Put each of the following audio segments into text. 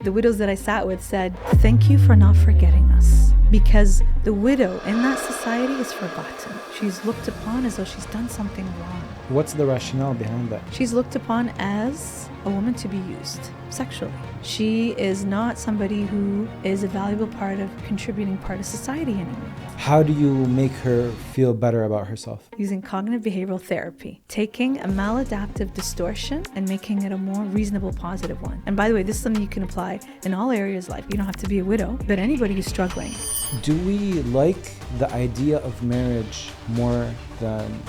The widows that I sat with said, thank you for not forgetting us. Because the widow in that society is forgotten. She's looked upon as though she's done something wrong. What's the rationale behind that? She's looked upon as a woman to be used sexually. She is not somebody who is a valuable part of contributing part of society anymore. How do you make her feel better about herself? Using cognitive behavioral therapy, taking a maladaptive distortion and making it a more reasonable, positive one. And by the way, this is something you can apply in all areas of life. You don't have to be a widow, but anybody who's struggling. Do we like the idea of marriage more than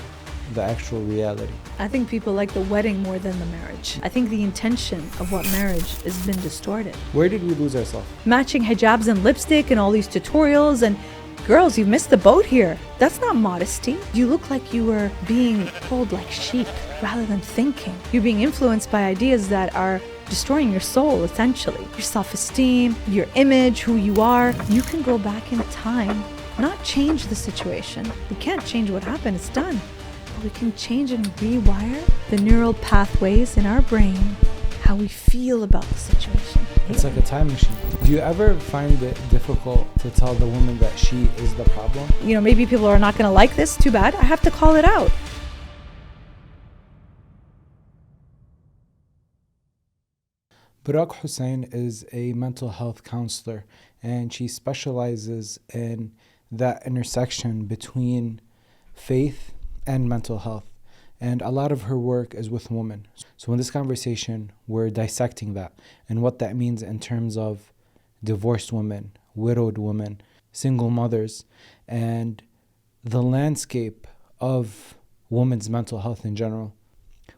the actual reality? I think people like the wedding more than the marriage. I think the intention of what marriage has been distorted. Where did we lose ourselves? Matching hijabs and lipstick and all these tutorials, and girls, you missed the boat here. That's not modesty. You look like you were being pulled like sheep rather than thinking. You're being influenced by ideas that are destroying your soul, essentially. Your self-esteem, your image, who you are. You can go back in time, not change the situation. We can't change what happened, it's done. But we can change and rewire the neural pathways in our brain, how we feel about the situation. It's like a time machine. Do you ever find it difficult to tell the woman that she is the problem? You know, maybe people are not going to like this, too bad. I have to call it out. Berak Hussain is a mental health counselor, and she specializes in that intersection between faith and mental health. And a lot of her work is with women. So in this conversation, we're dissecting that and what that means in terms of divorced women, widowed women, single mothers, and the landscape of women's mental health in general.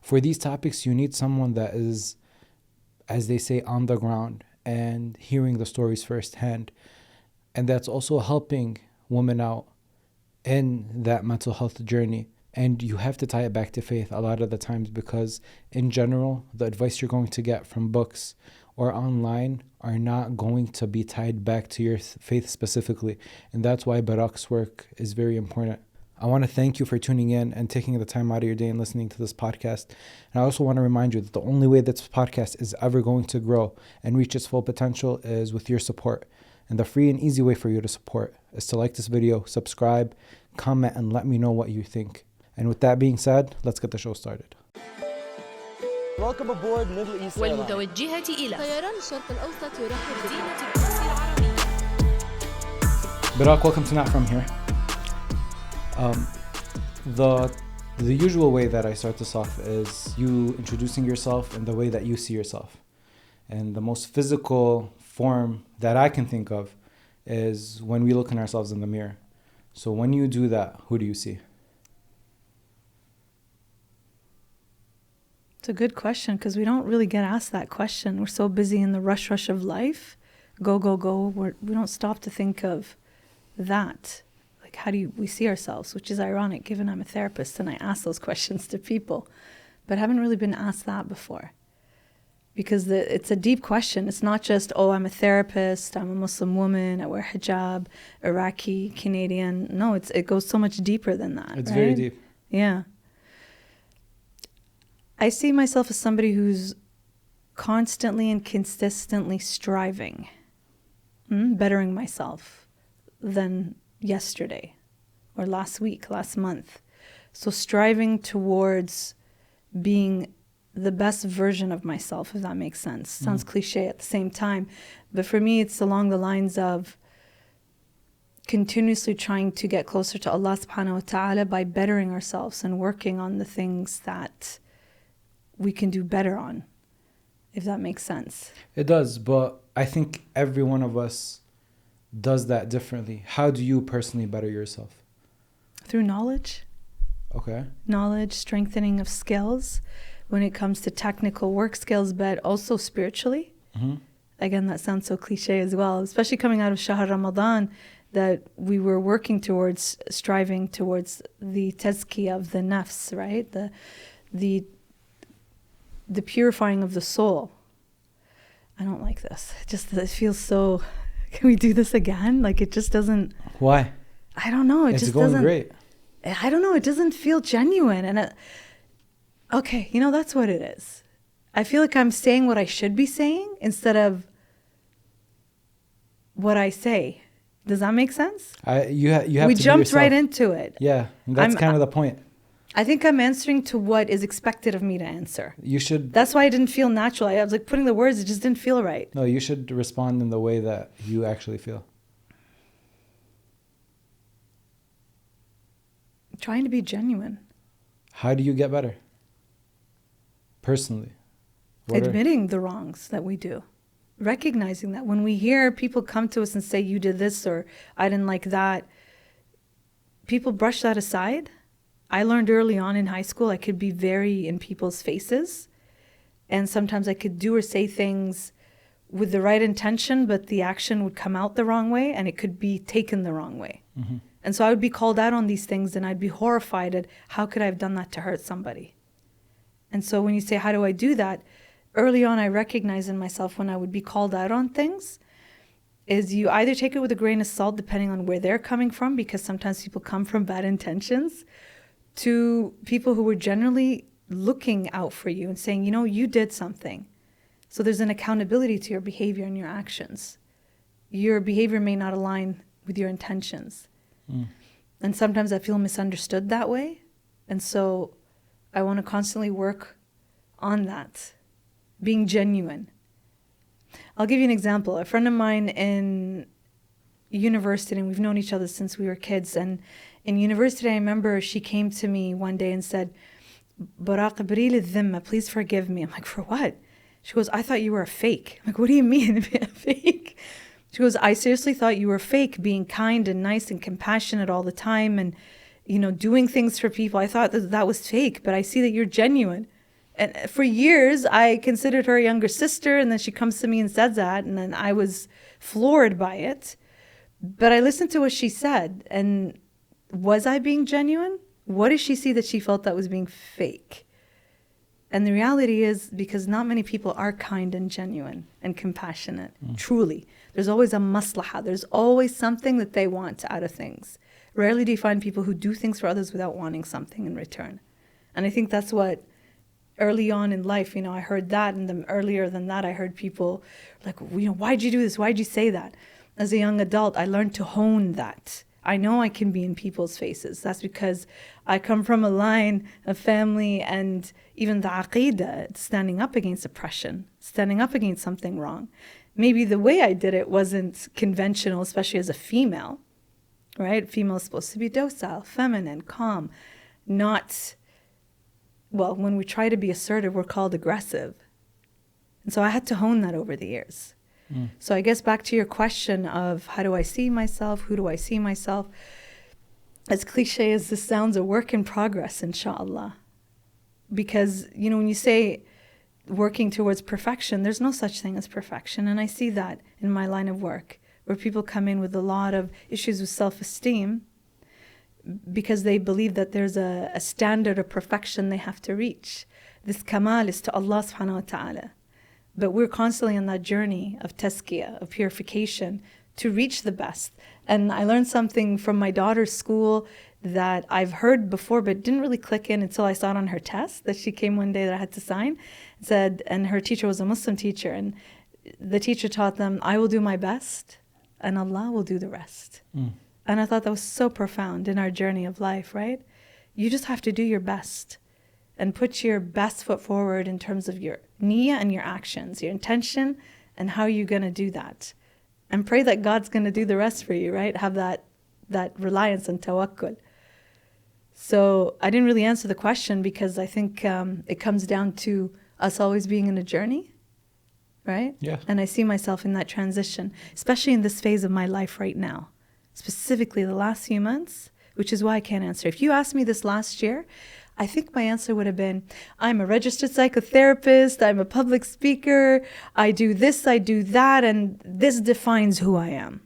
For these topics, you need someone that is, as they say, on the ground and hearing the stories firsthand. And that's also helping women out in that mental health journey. And you have to tie it back to faith a lot of the times, because in general, the advice you're going to get from books or online are not going to be tied back to your faith specifically. And that's why Berak's work is very important. I want to thank you for tuning in and taking the time out of your day and listening to this podcast. And I also want to remind you that the only way that this podcast is ever going to grow and reach its full potential is with your support. And the free and easy way for you to support is to like this video, subscribe, comment, and let me know what you think. And with that being said, let's get the show started. Welcome aboard Middle East Airlines. والمتوجهة إلى طيران الشرق الأوسط يرحب مدينة القدس العربية. Berak, welcome to Not From Here. The usual way that I start this off is you introducing yourself in the way that you see yourself. And the most physical form that I can think of is when we look in ourselves in the mirror. So when you do that, who do you see? It's a good question, because we don't really get asked that question. We're so busy in the rush of life. Go, go, go. We don't stop to think of that. Like, how do we see ourselves? Which is ironic, given I'm a therapist and I ask those questions to people. But I haven't really been asked that before. Because it's a deep question. It's not just, oh, I'm a therapist, I'm a Muslim woman, I wear hijab, Iraqi, Canadian. No, it goes so much deeper than that. It's right? very deep. Yeah. I see myself as somebody who's constantly and consistently striving, bettering myself than yesterday or last week, last month. So striving towards being the best version of myself, if that makes sense. Sounds cliche at the same time. But for me, it's along the lines of continuously trying to get closer to Allah subhanahu wa ta'ala by bettering ourselves and working on the things that we can do better on, if that makes sense. It does, but I think every one of us does that differently. How do you personally better yourself? Through knowledge. Okay. Knowledge, strengthening of skills when it comes to technical work skills, but also spiritually. Mm-hmm. Again, that sounds so cliche as well, especially coming out of Shahr Ramadan, that we were working towards, striving towards the tazkiyah of the nafs, right? The purifying of the soul. I don't like this. It feels so, can we do this again? Like, it just doesn't. Why? I don't know. It it's just going doesn't. Great. I don't know. It doesn't feel genuine. And okay, that's what it is. I feel like I'm saying what I should be saying instead of what I say. Does that make sense? You have We to be jumped right yourself. into it. Yeah, that's kind of the point. I think I'm answering to what is expected of me to answer. You should. That's why it didn't feel natural. I was like putting the words, it just didn't feel right. No, you should respond in the way that you actually feel. Trying to be genuine. How do you get better? Personally. Admitting the wrongs that we do. Recognizing that when we hear people come to us and say, you did this or I didn't like that, people brush that aside. I learned early on in high school I could be very in people's faces. And sometimes I could do or say things with the right intention, but the action would come out the wrong way and it could be taken the wrong way. Mm-hmm. And so I would be called out on these things and I'd be horrified at how could I have done that to hurt somebody? And so when you say, how do I do that? Early on, I recognized in myself when I would be called out on things is you either take it with a grain of salt, depending on where they're coming from, because sometimes people come from bad intentions, to people who were generally looking out for you and saying, you know, you did something. So there's an accountability to your behavior and your actions. Your behavior may not align with your intentions. And sometimes I feel misunderstood that way. And so I want to constantly work on that, being genuine. I'll give you an example. A friend of mine in university, and we've known each other since we were kids, and in university I remember she came to me one day and said, Berak Hussain, please forgive me. I'm like, for what? She goes, I thought you were a fake. I'm like, what do you mean a fake? She goes, I seriously thought you were fake, being kind and nice and compassionate all the time and, you know, doing things for people. I thought that was fake, but I see that you're genuine. And for years, I considered her a younger sister, and then she comes to me and says that, and then I was floored by it. But I listened to what she said, and was I being genuine? What did she see that she felt that was being fake? And the reality is, because not many people are kind and genuine and compassionate, truly. There's always a maslaha. There's always something that they want out of things. Rarely do you find people who do things for others without wanting something in return. And I think that's what early on in life, you know, I heard that, and then earlier than that, I heard people like, you know, why'd you do this? Why'd you say that? As a young adult, I learned to hone that. I know I can be in people's faces. That's because I come from a line of family and even the aqeedah, standing up against oppression, standing up against something wrong. Maybe the way I did it wasn't conventional, especially as a female, right? Female is supposed to be docile, feminine, calm, not, well, when we try to be assertive, we're called aggressive. And so I had to hone that over the years. So I guess back to your question of how do I see myself? Who do I see myself? As cliche as this sounds, a work in progress, inshallah. Because, you know, when you say working towards perfection, there's no such thing as perfection. And I see that in my line of work, where people come in with a lot of issues with self-esteem because they believe that there's a standard of perfection they have to reach. This kamal is to Allah subhanahu wa ta'ala. But we're constantly on that journey of tazkiyah, of purification, to reach the best. And I learned something from my daughter's school that I've heard before, but didn't really click in until I saw it on her test that she came one day that I had to sign. Said, and her teacher was a Muslim teacher, and the teacher taught them, I will do my best, and Allah will do the rest. And I thought that was so profound in our journey of life, right? You just have to do your best and put your best foot forward in terms of your niyyah and your actions, your intention, and how you're going to do that. And pray that God's going to do the rest for you, right? Have that reliance and tawakkul. So I didn't really answer the question because I think it comes down to us always being in a journey, right? Yeah. And I see myself in that transition, especially in this phase of my life right now, specifically the last few months, which is why I can't answer. If you asked me this last year, I think my answer would have been, I'm a registered psychotherapist, I'm a public speaker, I do this, I do that, and this defines who I am.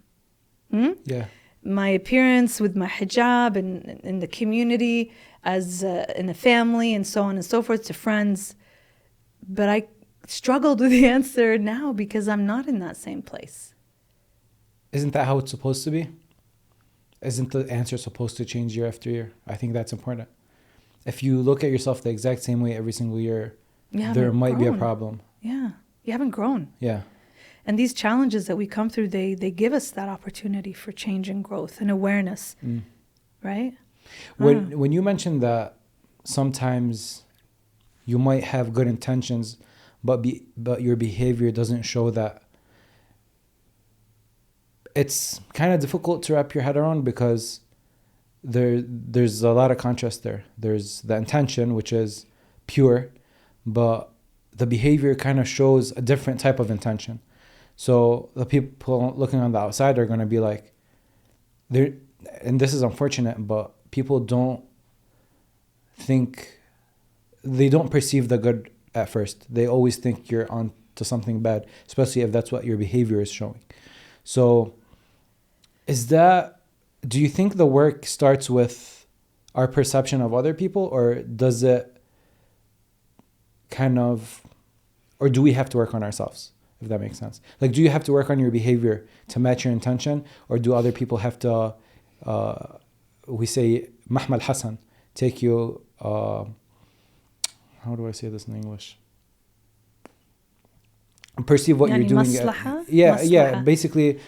Yeah. My appearance with my hijab and in the community, as in a family, and so on and so forth, to friends. But I struggled with the answer now because I'm not in that same place. Isn't that how it's supposed to be? Isn't the answer supposed to change year after year? I think that's important. If you look at yourself the exact same way every single year, there might be a problem. Yeah, you haven't grown. Yeah. And these challenges that we come through, they give us that opportunity for change and growth and awareness, right? When you mentioned that sometimes you might have good intentions, but your behavior doesn't show that, it's kind of difficult to wrap your head around, because there's a lot of contrast there. There's the intention, which is pure, but the behavior kind of shows a different type of intention. So the people looking on the outside are going to be like, and this is unfortunate, but people don't perceive the good at first. They always think you're on to something bad, especially if that's what your behavior is showing. So do you think the work starts with our perception of other people, or does it or do we have to work on ourselves, if that makes sense? Like, do you have to work on your behavior to match your intention, or do other people have to, we say, mahmal hasan, take you, how do I say this in English? Perceive what you're doing. Maslaha? Basically,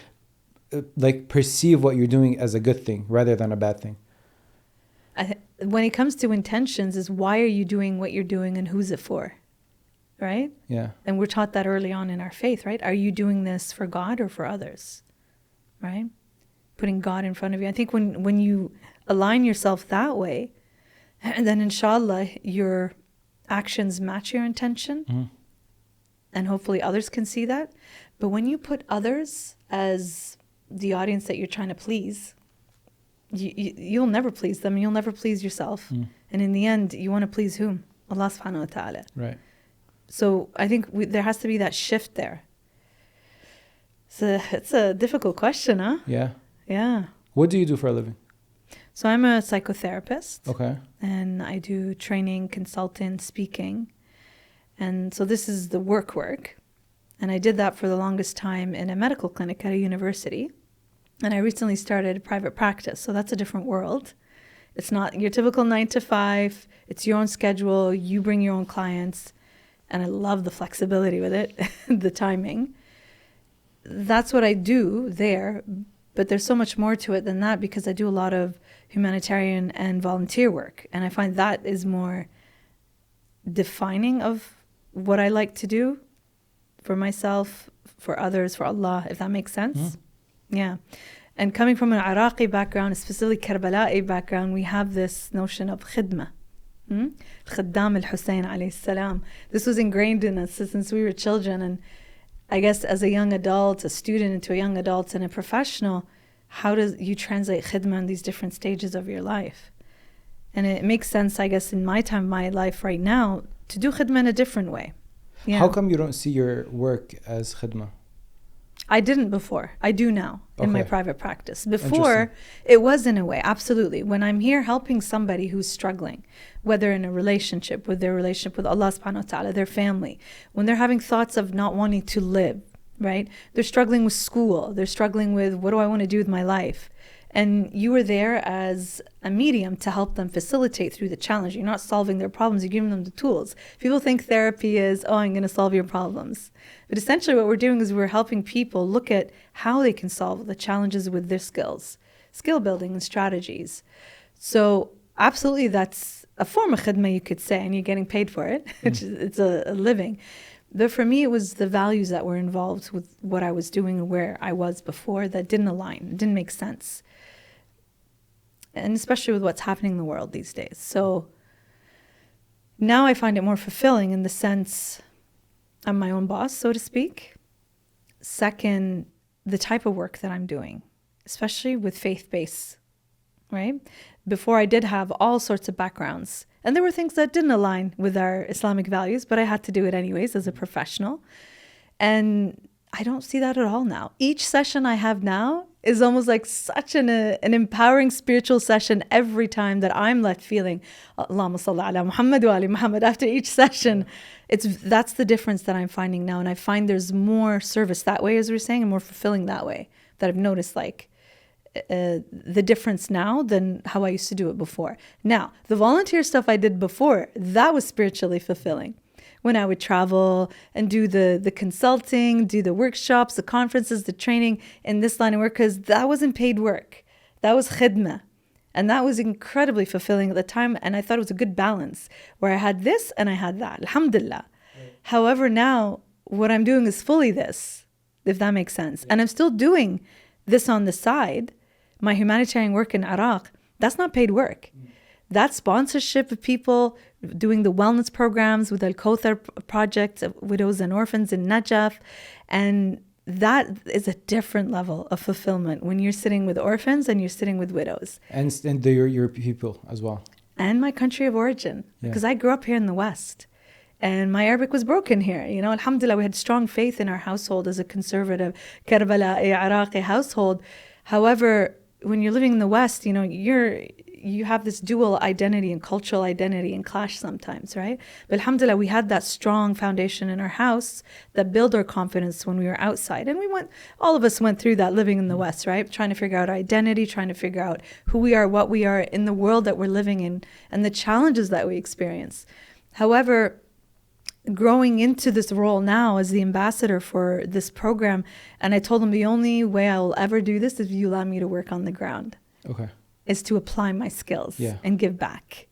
like, perceive what you're doing as a good thing rather than a bad thing. When it comes to intentions, is why are you doing what you're doing and who's it for, right? Yeah. And we're taught that early on in our faith, right? Are you doing this for God or for others, right? Putting God in front of you. I think when you align yourself that way, and then inshallah your actions match your intention, and hopefully others can see that. But when you put others as the audience that you're trying to please, you'll never please them. You'll never please yourself. And in the end, you want to please whom? Allah subhanahu wa ta'ala. Right. So I think there has to be that shift there. So it's a difficult question, huh? Yeah. Yeah. What do you do for a living? So I'm a psychotherapist. Okay. And I do training, consultant, speaking. And so this is the work. And I did that for the longest time in a medical clinic at a university. And I recently started a private practice. So that's a different world. It's not your typical 9 to 5. It's your own schedule. You bring your own clients. And I love the flexibility with it, the timing. That's what I do there. But there's so much more to it than that, because I do a lot of humanitarian and volunteer work. And I find that is more defining of what I like to do for myself, for others, for Allah, if that makes sense. Yeah. And coming from an Iraqi background, specifically Karbala'i background, we have this notion of khidmah. Khaddam al-Hussain alayhi salam. This was ingrained in us since we were children. And I guess as a young adult, a student into a young adult and a professional, how do you translate khidmah in these different stages of your life? And it makes sense, I guess, in my time, my life right now, to do khidmah in a different way. Yeah. How come you don't see your work as khidmah? I didn't before. I do now in my private practice. Before, it was in a way, absolutely. When I'm here helping somebody who's struggling, whether in a relationship, with their relationship with Allah subhanahu wa ta'ala, their family, when they're having thoughts of not wanting to live, right? They're struggling with school. They're struggling with, what do I want to do with my life? And you were there as a medium to help them facilitate through the challenge. You're not solving their problems, you're giving them the tools. People think therapy is, I'm going to solve your problems. But essentially what we're doing is we're helping people look at how they can solve the challenges with their skills, skill building and strategies. So absolutely, that's a form of khidmah, you could say, and you're getting paid for it. It's a living. But for me, it was the values that were involved with what I was doing and where I was before that didn't align, didn't make sense. And especially with what's happening in the world these days. So now I find it more fulfilling in the sense I'm my own boss, so to speak. Second, the type of work that I'm doing, especially with faith-based, right? Before I did have all sorts of backgrounds. And there were things that didn't align with our Islamic values, but I had to do it anyways as a professional. And I don't see that at all now. Each session I have now is almost like such an empowering spiritual session every time that I'm left feeling, Allahumma salli ala Muhammad wa ali Muhammad after each session. That's the difference that I'm finding now. And I find there's more service that way, as we're saying, and more fulfilling that way, that I've noticed the difference now than how I used to do it before. Now, the volunteer stuff I did before, that was spiritually fulfilling. when I would travel and do the consulting, do the workshops, the conferences, the training in this line of work, because that wasn't paid work. That was khidmah. And that was incredibly fulfilling at the time. And I thought it was a good balance where I had this and I had that. Alhamdulillah. Right. However, now what I'm doing is fully this, if that makes sense. And I'm still doing this on the side. My humanitarian work in Iraq, that's not paid work. That's sponsorship of people, doing the wellness programs with Al-Kawthar project of widows and orphans in Najaf. And that is a different level of fulfillment when you're sitting with orphans and you're sitting with widows. And your people as well. And my country of origin. Because I grew up here in the West. And my Arabic was broken here. You know, alhamdulillah, we had strong faith in our household as a conservative Karbala'i Iraqi household. However, when you're living in the West, you know, you have this dual identity and cultural identity and clash sometimes, right? But alhamdulillah, we had that strong foundation in our house that built our confidence when we were outside. And all of us went through that living in the West, right? Trying to figure out our identity, trying to figure out who we are, what we are in the world that we're living in, and the challenges that we experience. However, growing into this role now as the ambassador for this program, and I told them the only way I will ever do this is if you allow me to work on the ground. Okay. Is to apply my skills and give back.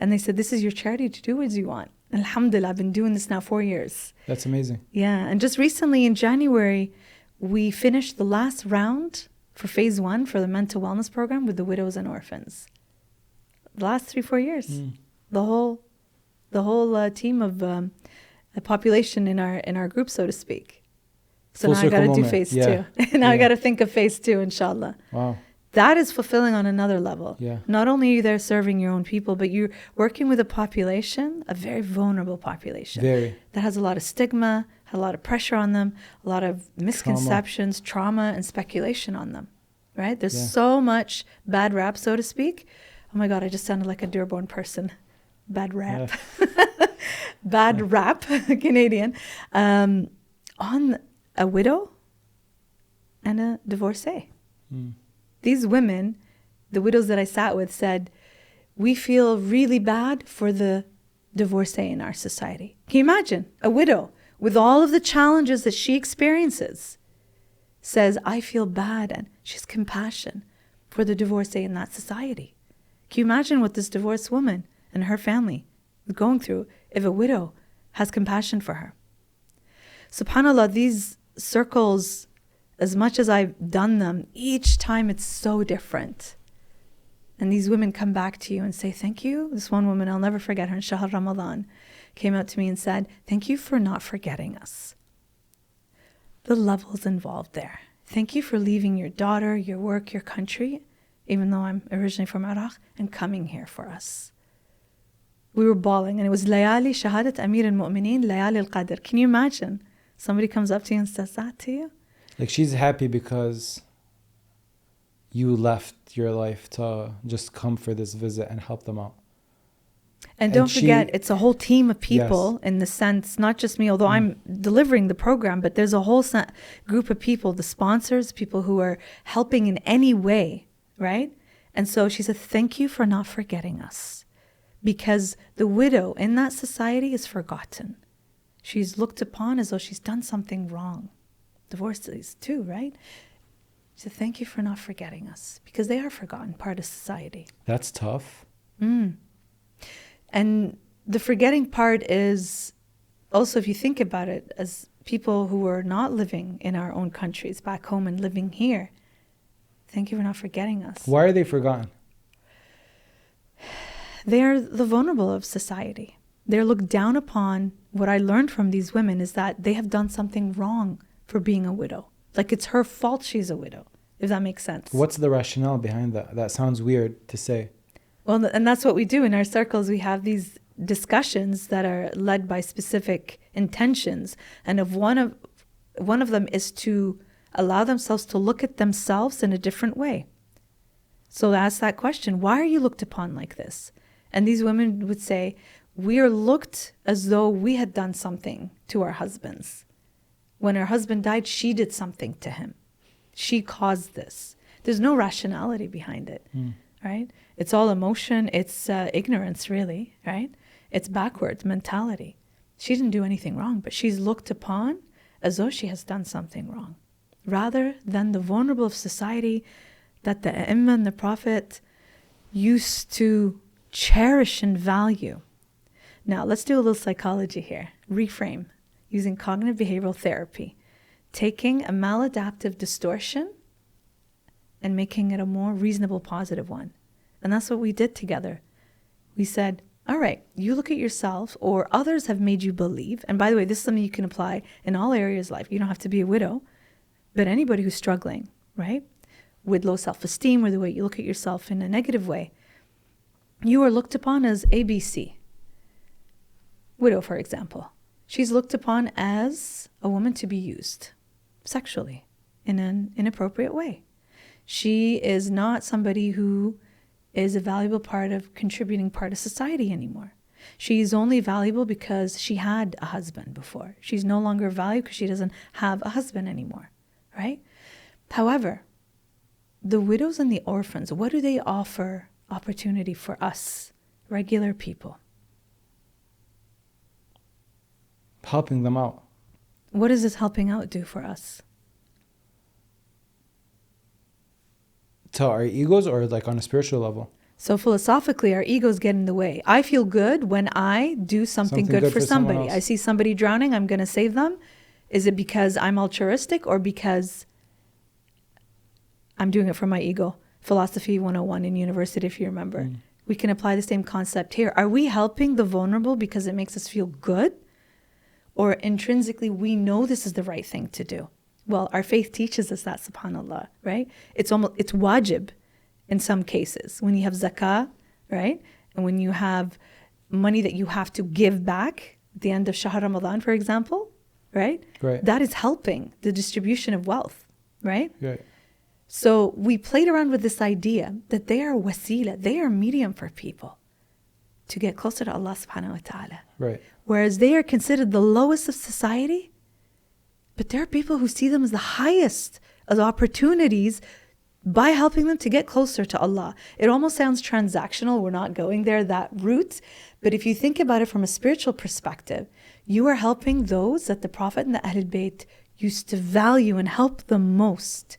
And they said, this is your charity, to do as you want. Alhamdulillah, I've been doing this now 4 years. That's amazing. Yeah, and just recently in January, we finished the last round for phase 1 for the mental wellness program with the widows and orphans. The last 3-4 years. The whole team of the population in our group, so to speak. So now I got to do phase 2. Now I got to think of phase 2, inshallah. Wow. That is fulfilling on another level. Yeah. Not only are you there serving your own people, but you're working with a population, a very vulnerable population. That has a lot of stigma, had a lot of pressure on them, a lot of misconceptions, trauma and speculation on them, right? There's so much bad rap, so to speak. Oh my God, I just sounded like a Dearborn person. Bad rap. Bad rap, Canadian. On a widow and a divorcee. These women, the widows that I sat with, said, we feel really bad for the divorcee in our society. Can you imagine? A widow with all of the challenges that she experiences says, I feel bad, and she has compassion for the divorcee in that society. Can you imagine what this divorced woman and her family is going through if a widow has compassion for her? SubhanAllah, these circles, as much as I've done them, each time it's so different. And these women come back to you and say, thank you. This one woman, I'll never forget her, in Shahr Ramadan, came out to me and said, thank you for not forgetting us. The levels involved there. Thank you for leaving your daughter, your work, your country, even though I'm originally from Iraq, and coming here for us. We were bawling, and it was Layali Shahadat Amir al-Mu'mineen, Layali al-Qadr. Can you imagine? Somebody comes up to you and says that to you? Like, she's happy because you left your life to just come for this visit and help them out. And don't forget, it's a whole team of people in the sense, not just me, although I'm delivering the program, but there's a whole group of people, the sponsors, people who are helping in any way, right? And so she said, thank you for not forgetting us. Because the widow in that society is forgotten. She's looked upon as though she's done something wrong. Divorcees too, right? She said, thank you for not forgetting us, because they are forgotten part of society. That's tough. And the forgetting part is also, if you think about it, as people who are not living in our own countries back home and living here, thank you for not forgetting us. Why are they forgotten? They're the vulnerable of society. They're looked down upon. What I learned from these women is that they have done something wrong for being a widow. Like, it's her fault she's a widow, if that makes sense. What's the rationale behind that? That sounds weird to say. Well, and that's what we do in our circles. We have these discussions that are led by specific intentions. And of one of them is to allow themselves to look at themselves in a different way. So ask that question, why are you looked upon like this? And these women would say, we are looked as though we had done something to our husbands. When her husband died, she did something to him. She caused this. There's no rationality behind it, right? It's all emotion. It's ignorance, really, right? It's backwards mentality. She didn't do anything wrong, but she's looked upon as though she has done something wrong, rather than the vulnerable of society that the Imam and the Prophet used to cherish and value. Now, let's do a little psychology here. Reframe using cognitive behavioral therapy, taking a maladaptive distortion and making it a more reasonable, positive one. And that's what we did together. We said, all right, you look at yourself, or others have made you believe. And by the way, this is something you can apply in all areas of life. You don't have to be a widow, but anybody who's struggling, right, with low self-esteem or the way you look at yourself in a negative way, you are looked upon as ABC. Widow, for example. She's looked upon as a woman to be used sexually in an inappropriate way. She is not somebody who is a valuable part of contributing part of society anymore. She's only valuable because she had a husband before. She's no longer valuable because she doesn't have a husband anymore, right? However, the widows and the orphans, what do they offer opportunity for us, regular people? Helping them out. What does this helping out do for us? To our egos, or like on a spiritual level? So philosophically, our egos get in the way. I feel good when I do something good for somebody. I see somebody drowning, I'm going to save them. Is it because I'm altruistic or because I'm doing it for my ego? Philosophy 101 in university, if you remember. We can apply the same concept here. Are we helping the vulnerable because it makes us feel good? Or intrinsically, we know this is the right thing to do? Well, our faith teaches us that, subhanAllah, right? It's wajib in some cases. When you have zakah, right? And when you have money that you have to give back at the end of Shahr Ramadan, for example, right? Right. That is helping the distribution of wealth, right? Right. So we played around with this idea that they are wasila, they are medium for people to get closer to Allah subhanahu wa ta'ala. Right. Whereas they are considered the lowest of society, but there are people who see them as the highest of opportunities by helping them to get closer to Allah. It almost sounds transactional. We're not going there that route. But if you think about it from a spiritual perspective, you are helping those that the Prophet and the Ahlul Bayt used to value and help the most.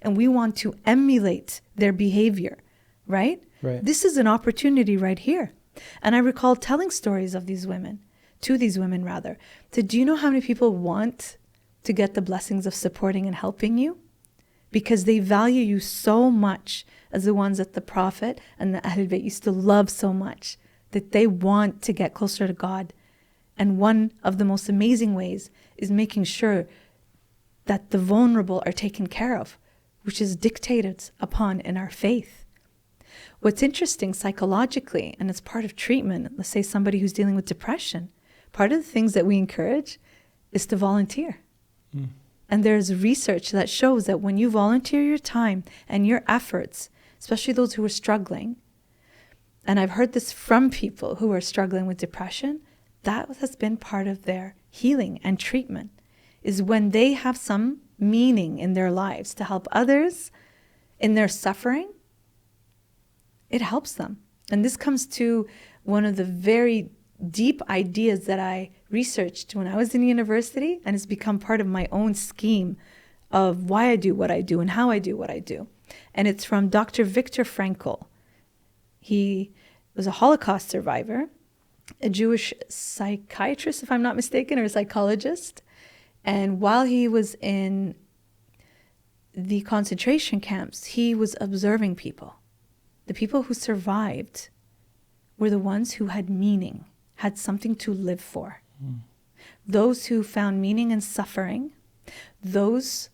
And we want to emulate their behavior, right? Right. This is an opportunity right here. And I recall telling stories of these women, to these women rather. So do you know how many people want to get the blessings of supporting and helping you? Because they value you so much as the ones that the Prophet and the Ahlul Bayt used to love so much, that they want to get closer to God. And one of the most amazing ways is making sure that the vulnerable are taken care of, which is dictated upon in our faith. What's interesting psychologically, and it's part of treatment, let's say somebody who's dealing with depression, part of the things that we encourage is to volunteer. And there's research that shows that when you volunteer your time and your efforts, especially those who are struggling, and I've heard this from people who are struggling with depression, that has been part of their healing and treatment, is when they have some meaning in their lives to help others in their suffering, it helps them. And this comes to one of the very deep ideas that I researched when I was in university, and it's become part of my own scheme of why I do what I do and how I do what I do. And it's from Dr. Viktor Frankl. He was a Holocaust survivor, a Jewish psychiatrist, if I'm not mistaken, or a psychologist. And while he was in the concentration camps, he was observing people. The people who survived were the ones who had meaning, had something to live for. Those who found meaning in suffering, those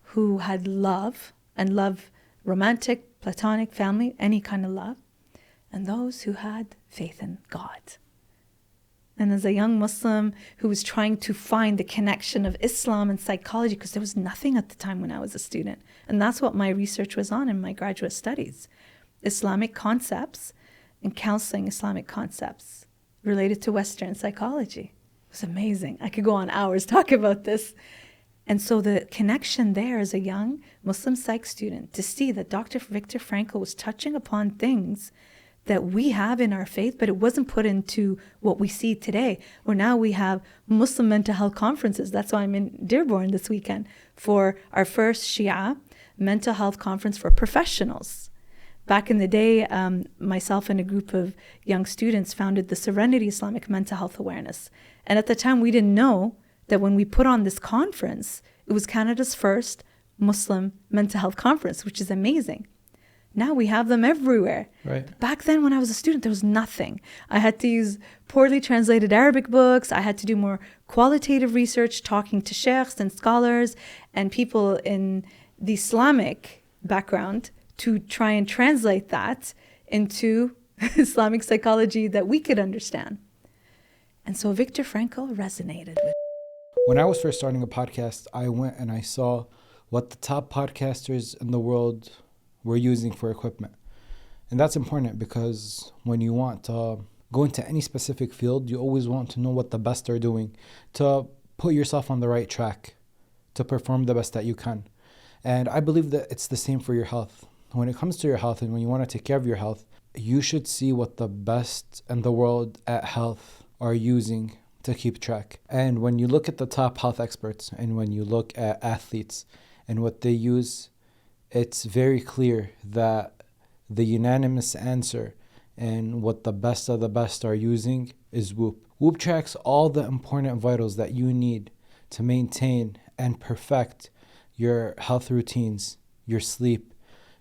who had love, and love, romantic, platonic, family, any kind of love, and those who had faith in God. And as a young Muslim who was trying to find the connection of Islam and psychology, because there was nothing at the time when I was a student, and that's what my research was on in my graduate studies, Islamic concepts and counseling Islamic concepts related to Western psychology. It was amazing. I could go on hours talking about this. And so the connection there as a young Muslim psych student to see that Dr. Viktor Frankl was touching upon things that we have in our faith, but it wasn't put into what we see today, where now we have Muslim mental health conferences. That's why I'm in Dearborn this weekend for our first Shia mental health conference for professionals. Back in the day, myself and a group of young students founded the Serenity Islamic Mental Health Awareness. And at the time, we didn't know that when we put on this conference, it was Canada's first Muslim mental health conference, which is amazing. Now we have them everywhere. Right. Back then, when I was a student, there was nothing. I had to use poorly translated Arabic books. I had to do more qualitative research, talking to sheikhs and scholars and people in the Islamic background to try and translate that into Islamic psychology that we could understand. And so Viktor Frankl resonated with. When I was first starting a podcast, I went and I saw what the top podcasters in the world were using for equipment. And that's important because when you want to go into any specific field, you always want to know what the best are doing to put yourself on the right track, to perform the best that you can. And I believe that it's the same for your health. When it comes to your health and when you want to take care of your health, you should see what the best in the world at health are using to keep track. And when you look at the top health experts and when you look at athletes and what they use, it's very clear that the unanimous answer and what the best of the best are using is Whoop. Whoop tracks all the important vitals that you need to maintain and perfect your health routines, your sleep,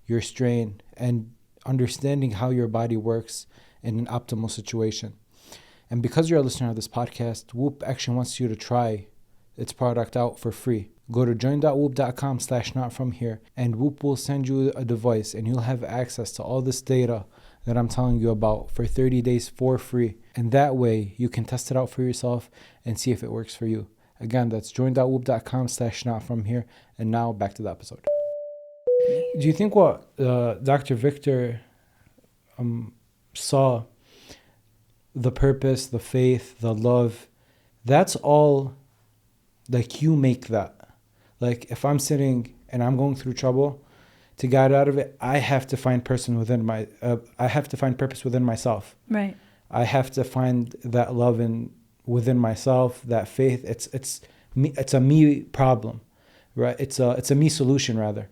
your strain, and understanding how your body works in an optimal situation. And because you're a listener of this podcast, Whoop actually wants you to try its product out for free. Go to join.whoop.com/notfromhere and Whoop will send you a device and you'll have access to all this data that I'm telling you about for 30 days for free. And that way you can test it out for yourself and see if it works for you. Again, that's join.whoop.com/notfromhere. And now back to the episode. Do you think what Dr. Viktor saw, the purpose, the faith, the love, that's all, like, you make that? Like, if I'm sitting and I'm going through trouble, to get out of it, I have to find purpose within myself. Right. I have to find that love within myself, that faith. It's me. It's a me problem, right? It's a me solution rather.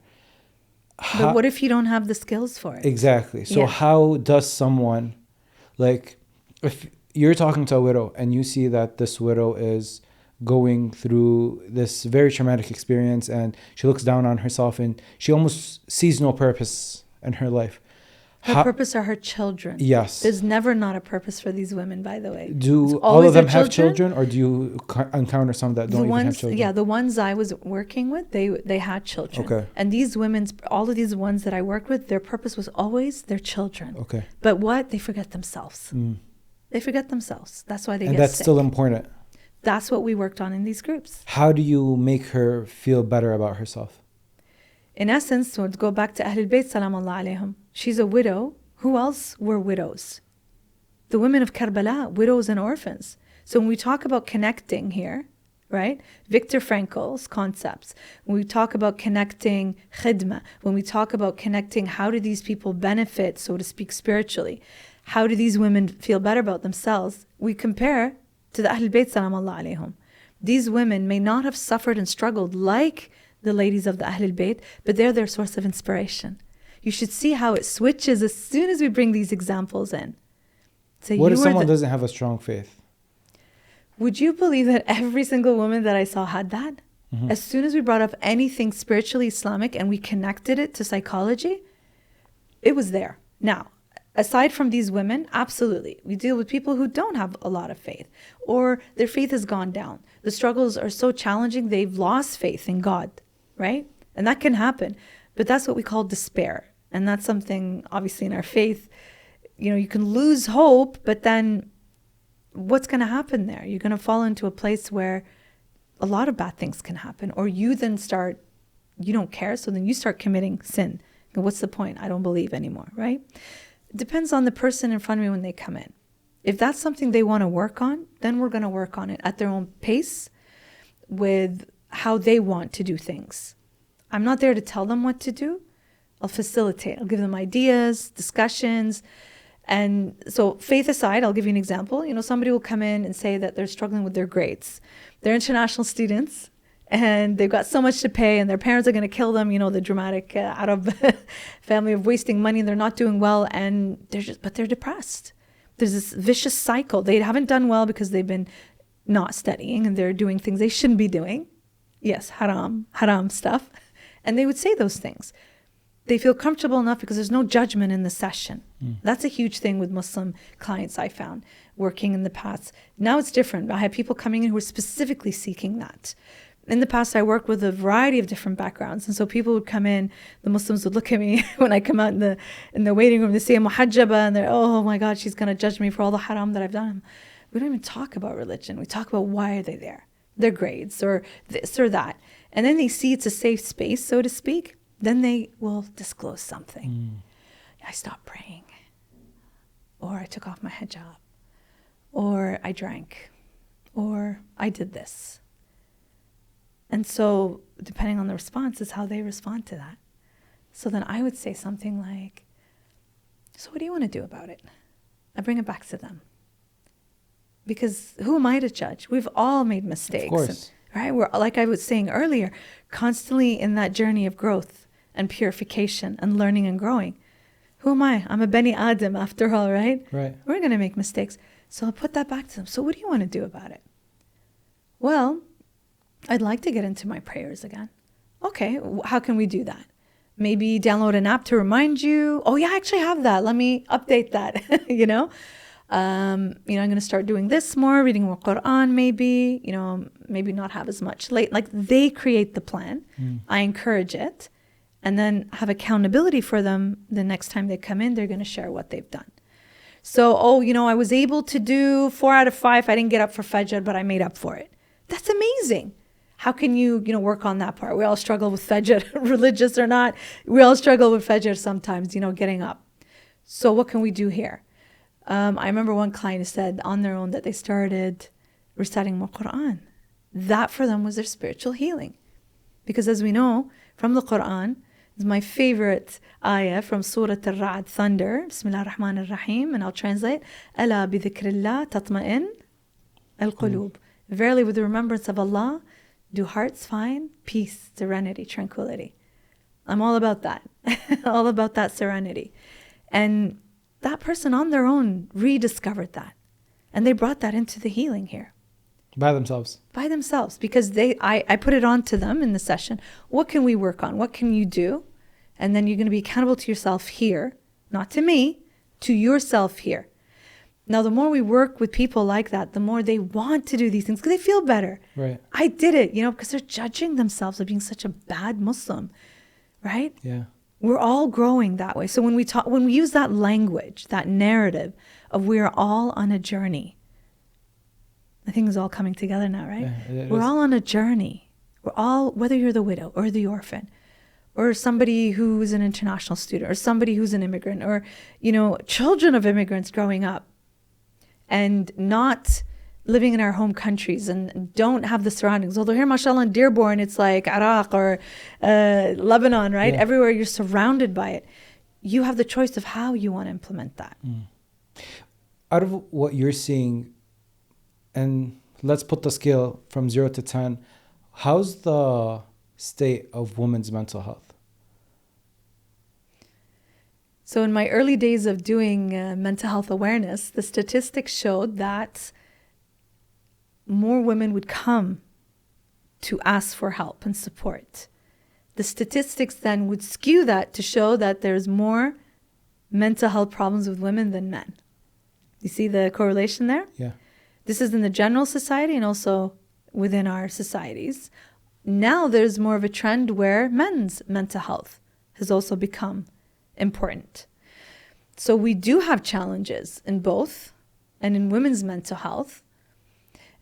But what if you don't have the skills for it? Exactly. So how does someone, like, if you're talking to a widow and you see that this widow is going through this very traumatic experience and she looks down on herself and she almost sees no purpose in her life. Her purpose are her children. Yes. There's never not a purpose for these women, by the way. Do all of them have children, or do you encounter some that don't even have children? Yeah, the ones I was working with, they had children. Okay. And all of these ones that I worked with, their purpose was always their children. Okay. But what? They forget themselves. They forget themselves. That's why they get sick. And that's still important. That's what we worked on in these groups. How do you make her feel better about herself? In essence, to go back to Ahlul Bayt, salamullah alayhim, she's a widow. Who else were widows? The women of Karbala, widows and orphans. So when we talk about connecting here, right? Viktor Frankl's concepts. When we talk about connecting khidma, when we talk about connecting how do these people benefit, so to speak, spiritually, how do these women feel better about themselves, we compare to the Ahlul Bayt salamullah alayhim. These women may not have suffered and struggled like the ladies of the Ahlul Bayt, but they're their source of inspiration. You should see how it switches as soon as we bring these examples in. So what if someone doesn't have a strong faith? Would you believe that every single woman that I saw had that? Mm-hmm. As soon as we brought up anything spiritually Islamic and we connected it to psychology, it was there. Now, aside from these women, absolutely. We deal with people who don't have a lot of faith or their faith has gone down. The struggles are so challenging, they've lost faith in God, right? And that can happen. But that's what we call despair. And that's something, obviously, in our faith, you can lose hope, but then what's going to happen there? You're going to fall into a place where a lot of bad things can happen. Or you then you don't care, so then you start committing sin. And what's the point? I don't believe anymore, right? It depends on the person in front of me when they come in. If that's something they want to work on, then we're going to work on it at their own pace with how they want to do things. I'm not there to tell them what to do. I'll facilitate. I'll give them ideas, discussions, And so faith aside, I'll give you an example. Somebody will come in and say that they're struggling with their grades. They're international students and they've got so much to pay and their parents are going to kill them, the dramatic Arab family of wasting money, and they're not doing well, and they're depressed. There's this vicious cycle. They haven't done well because they've been not studying and they're doing things they shouldn't be doing. Yes, haram stuff. And they would say those things. They feel comfortable enough because there's no judgment in the session. That's a huge thing with Muslim clients I found working in the past. Now it's different. I have people coming in who are specifically seeking that. In the past, I worked with a variety of different backgrounds. And so people would come in, the Muslims would look at me when I come out in the waiting room, they say muhajjaba, and they're, oh my God, she's going to judge me for all the haram that I've done. We don't even talk about religion. We talk about why are they there? Their grades or this or that. And then they see it's a safe space, so to speak. Then they will disclose something. I stopped praying, or I took off my hijab, or I drank, or I did this. And so depending on the response is how they respond to that. So then I would say something like, so what do you want to do about it? I bring it back to them. Because who am I to judge? We've all made mistakes. Of course. Right? We're, like I was saying earlier, constantly in that journey of growth and purification and learning and growing. Who am I? I'm a Bani Adam after all, right? Right. We're going to make mistakes. So I'll put that back to them. So what do you want to do about it? Well, I'd like to get into my prayers again. Okay, how can we do that? Maybe download an app to remind you. Oh yeah, I actually have that. Let me update that, I'm going to start doing this more, reading more Quran maybe, maybe not have as much late. Like they create the plan. I encourage it. And then have accountability for them. The next time they come in, they're going to share what they've done. So, I was able to do 4 out of 5. I didn't get up for Fajr, but I made up for it. That's amazing. How can you, work on that part? We all struggle with Fajr, religious or not. We all struggle with Fajr sometimes, getting up. So what can we do here? I remember one client said on their own that they started reciting more Quran. That for them was their spiritual healing. Because as we know from the Quran, it's my favorite ayah from Surah Al-Ra'd, Thunder, Bismillah ar-Rahman ar-Rahim, and I'll translate, Ala bi dhikrillah tatma'in al-qulub. Verily with the remembrance of Allah, do hearts find peace, serenity, tranquility. I'm all about that. All about that serenity. And that person on their own rediscovered that. And they brought that into the healing here. By themselves. By themselves. Because I put it on to them in the session. What can we work on? What can you do? And then you're going to be accountable to yourself here. Not to me, to yourself here. Now, the more we work with people like that, the more they want to do these things because they feel better. Right. I did it, because they're judging themselves of being such a bad Muslim, right? Yeah. We're all growing that way. So when we use that language, that narrative of we are all on a journey, I think it's all coming together now, right? Yeah, we're all on a journey. We're all, whether you're the widow or the orphan, or somebody who's an international student, or somebody who's an immigrant, or, children of immigrants growing up, and not living in our home countries and don't have the surroundings. Although here, mashallah, in Dearborn, it's like Iraq or Lebanon, right? Yeah. Everywhere you're surrounded by it. You have the choice of how you want to implement that. Out of what you're seeing, and let's put the scale from 0 to 10, how's the state of women's mental health? So in my early days of doing mental health awareness, the statistics showed that more women would come to ask for help and support. The statistics then would skew that to show that there's more mental health problems with women than men. You see the correlation there? Yeah. This is in the general society and also within our societies. Now there's more of a trend where men's mental health has also become important. So we do have challenges in both, and in women's mental health,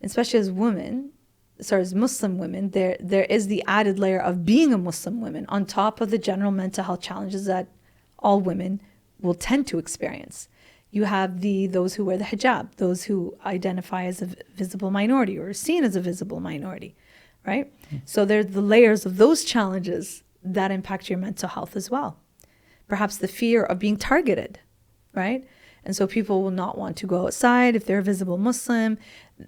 especially as women, as Muslim women, there is the added layer of being a Muslim woman on top of the general mental health challenges that all women will tend to experience. You have those who wear the hijab, those who identify as a visible minority or are seen as a visible minority, right? So there's the layers of those challenges that impact your mental health as well. Perhaps the fear of being targeted, right? And so people will not want to go outside if they're a visible Muslim.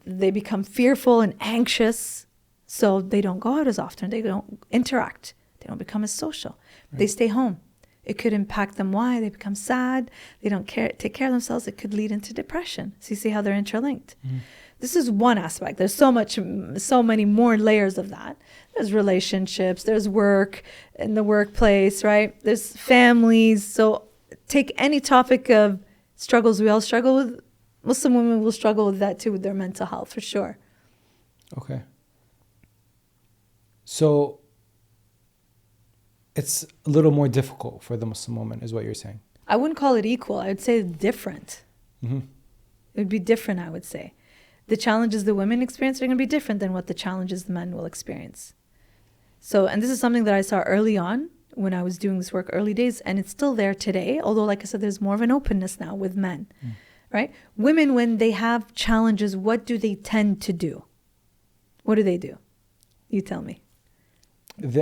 They become fearful and anxious. So they don't go out as often. They don't interact. They don't become as social. They stay home. It could impact them. Why? They become sad. They don't take care of themselves. It could lead into depression. So you see how they're interlinked. This is one aspect. There's so many more layers of that. There's relationships. There's work in the workplace, right? There's families. So take any topic of struggles we all struggle with. Muslim women will struggle with that too, with their mental health, for sure. Okay. So it's a little more difficult for the Muslim woman, is what you're saying. I wouldn't call it equal. I would say different. Mm-hmm. It would be different, I would say. The challenges the women experience are going to be different than what the challenges the men will experience. So, and this is something that I saw early on when I was doing this work, early days, and it's still there today. Although, like I said, there's more of an openness now with men, right? Women, when they have challenges, what do they tend to do? What do? You tell me.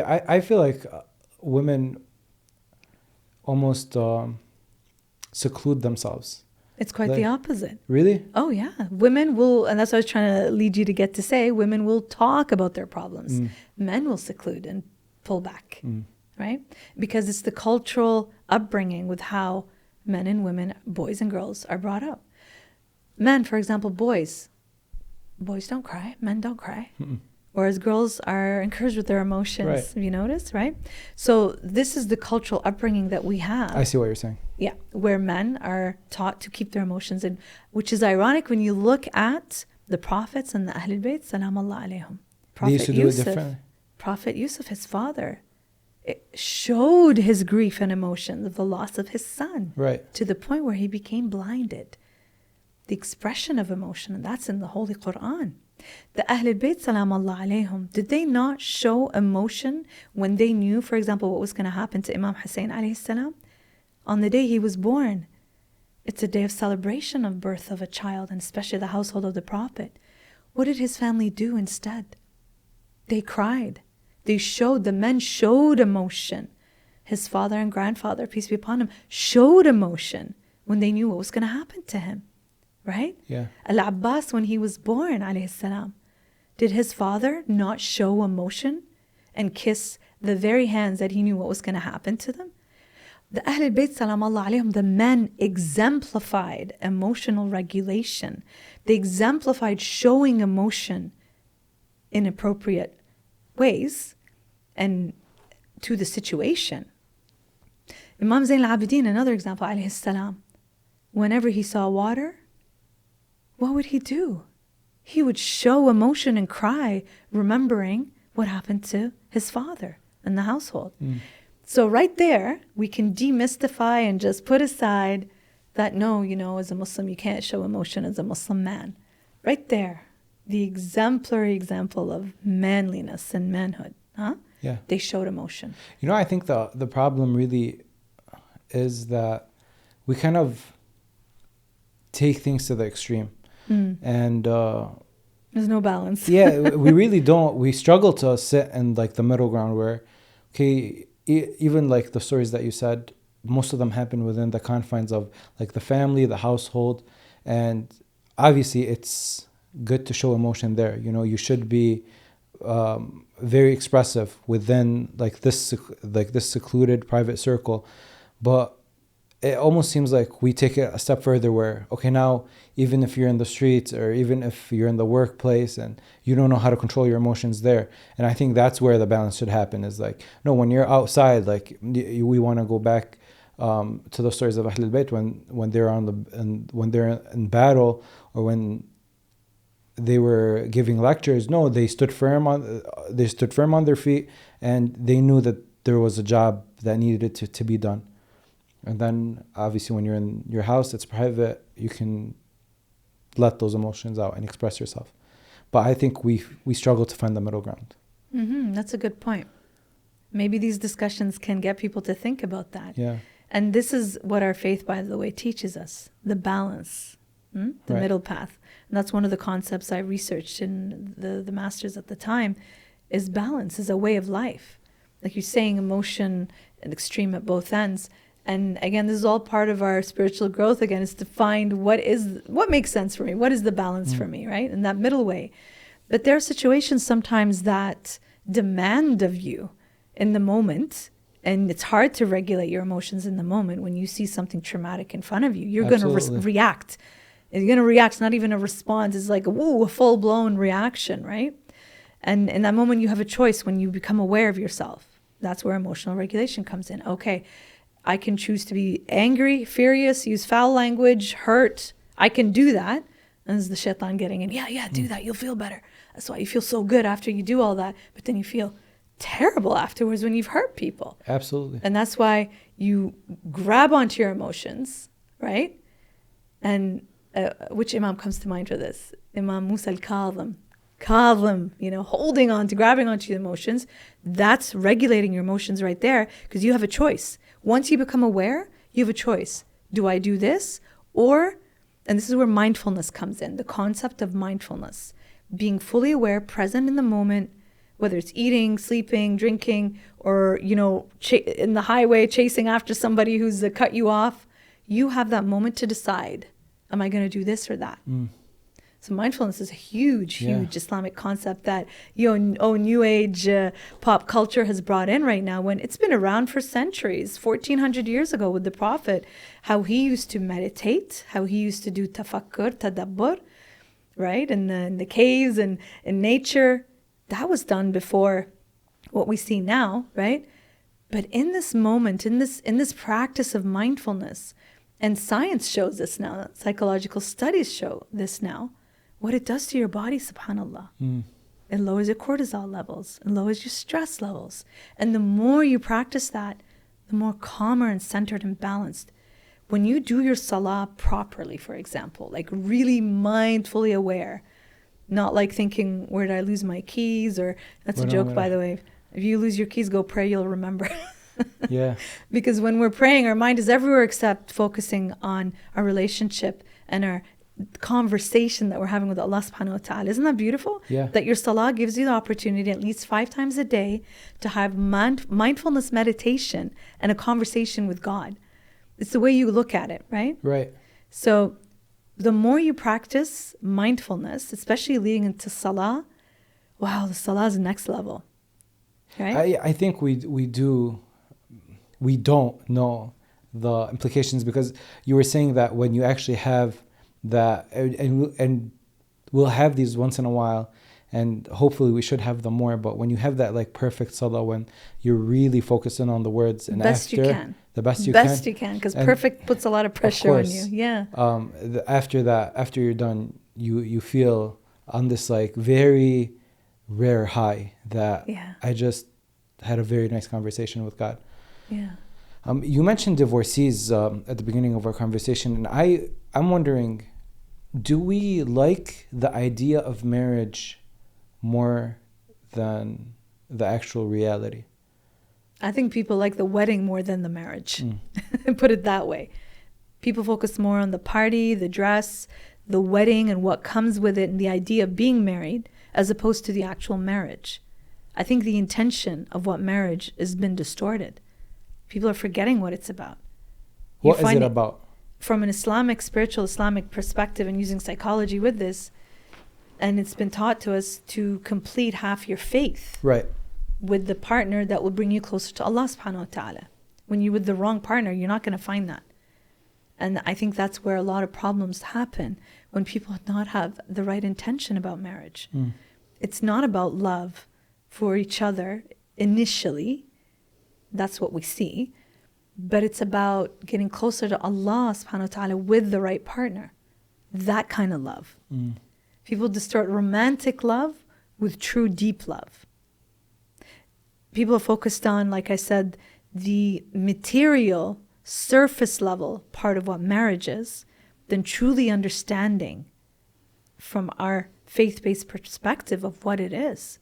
I feel like women almost seclude themselves. It's quite the opposite. Really? Oh, yeah. Women will, and that's what I was trying to lead you to get to say, women will talk about their problems. Men will seclude and pull back, right? Because it's the cultural upbringing with how men and women, boys and girls, are brought up. Men, for example, boys don't cry. Men don't cry. Whereas girls are encouraged with their emotions. Right. Have you noticed, right? So this is the cultural upbringing that we have. I see what you're saying. Yeah, where men are taught to keep their emotions in, which is ironic when you look at the prophets and the Ahlul Bayt, salam Allah alayhim. They used to do it differently. Prophet Yusuf, his father, it showed his grief and emotion of the loss of his son. Right. To the point where he became blinded. The expression of emotion, and that's in the Holy Quran. The Ahlul Bayt, salam Allah alayhim, did they not show emotion when they knew, for example, what was going to happen to Imam Hussain alayhi salam? On the day he was born, it's a day of celebration of birth of a child, and especially the household of the Prophet. What did his family do instead? They cried. The men showed emotion. His father and grandfather, peace be upon him, showed emotion when they knew what was going to happen to him. Right? Yeah. Al-Abbas, when he was born, alayhi salam, did his father not show emotion and kiss the very hands that he knew what was going to happen to them? The Ahlul Bayt, salam Allah alayhim, the men exemplified emotional regulation. They exemplified showing emotion in appropriate ways and to the situation. Imam Zayn al-Abidin, another example, alayhi salam, whenever he saw water, what would he do? He would show emotion and cry, remembering what happened to his father and the household. So right there, we can demystify and just put aside that, no, as a Muslim, you can't show emotion as a Muslim man. Right there, the exemplary example of manliness and manhood. Yeah. They showed emotion. I think the problem really is that we kind of take things to the extreme. And there's no balance. Yeah, we really don't. We struggle to sit in like the middle ground where, okay, even like the stories that you said, most of them happen within the confines of like the family, the household, and obviously it's good to show emotion there. You should be very expressive within like this secluded private circle, but it almost seems like we take it a step further where, okay, now even if you're in the streets or even if you're in the workplace and you don't know how to control your emotions there. And I think that's where the balance should happen, is like, no, when you're outside, like we want to go back to the stories of Ahlul Bayt when they're when they're in battle or when they were giving lectures. No, they stood firm on their feet, and they knew that there was a job that needed to be done. And then obviously when you're in your house, it's private, you can let those emotions out and express yourself. But I think we struggle to find the middle ground. That's a good point. Maybe these discussions can get people to think about that. Yeah. And this is what our faith, by the way, teaches us, the balance, the middle path. And that's one of the concepts I researched in the masters at the time, is balance, is a way of life. Like you're saying, emotion and extreme at both ends. And again, this is all part of our spiritual growth, again, is to find what makes sense for me, what is the balance for me, right? In that middle way. But there are situations sometimes that demand of you in the moment, and it's hard to regulate your emotions in the moment when you see something traumatic in front of you. You're going to react. And you're going to react. It's not even a response. It's like, a full-blown reaction, right? And in that moment, you have a choice when you become aware of yourself. That's where emotional regulation comes in. Okay, I can choose to be angry, furious, use foul language, hurt. I can do that. And it's the shaitan getting in. Yeah, do that. You'll feel better. That's why you feel so good after you do all that. But then you feel terrible afterwards when you've hurt people. Absolutely. And that's why you grab onto your emotions, right? And which Imam comes to mind for this? Imam Musa al-Kadhim. Holding on to, grabbing onto your emotions. That's regulating your emotions right there, because you have a choice. Once you become aware, you have a choice. Do I do this? And this is where mindfulness comes in, the concept of mindfulness. Being fully aware, present in the moment, whether it's eating, sleeping, drinking, or, in the highway chasing after somebody who's cut you off. You have that moment to decide, am I going to do this or that? So mindfulness is a huge Islamic concept that New Age pop culture has brought in right now, when it's been around for centuries, 1400 years ago with the Prophet, how he used to meditate, how he used to do tafakkur, tadabbur, right? In the caves and in nature. That was done before what we see now, right? But in this moment, in this practice of mindfulness, and science shows this now, psychological studies show this now, what it does to your body, subhanAllah. It lowers your cortisol levels, it lowers your stress levels. And the more you practice that, the more calmer and centered and balanced. When you do your salah properly, for example, like really mindfully aware, not like thinking, where did I lose my keys? Or that's a joke, by the way. If you lose your keys, go pray, you'll remember. Yeah. Because when we're praying, our mind is everywhere except focusing on our relationship and our conversation that we're having with Allah subhanahu wa ta'ala. Isn't that beautiful? Yeah. That your salah gives you the opportunity at least 5 times a day to have mindfulness meditation and a conversation with God. It's the way you look at it, right? Right. So the more you practice mindfulness, especially leading into salah, wow, the salah is the next level, right? I think we don't know the implications, because you were saying that when you actually have that, and we'll have these once in a while, and hopefully we should have them more, but when you have that like perfect salah, when you're really focusing on the words, and best after you can. The best you can, because perfect puts a lot of pressure on you. Yeah. After that, after you're done, you feel on this like very rare high that I just had a very nice conversation with God. Yeah. You mentioned divorcees at the beginning of our conversation, and I'm wondering, do we like the idea of marriage more than the actual reality? I think people like the wedding more than the marriage. Put it that way. People focus more on the party, the dress, the wedding, and what comes with it, and the idea of being married, as opposed to the actual marriage. I think the intention of what marriage has been distorted. People are forgetting what it's about. What is it about? From an spiritual Islamic perspective, and using psychology with this, and it's been taught to us to complete half your faith. Right. With the partner that will bring you closer to Allah subhanahu wa ta'ala. When you're with the wrong partner, you're not going to find that. And I think that's where a lot of problems happen, when people do not have the right intention about marriage. It's not about love for each other initially. That's what we see. But it's about getting closer to Allah subhanahu wa ta'ala with the right partner. That kind of love. People distort romantic love with true deep love. People are focused on, like I said, the material, surface level part of what marriage is, than truly understanding from our faith-based perspective of what it is.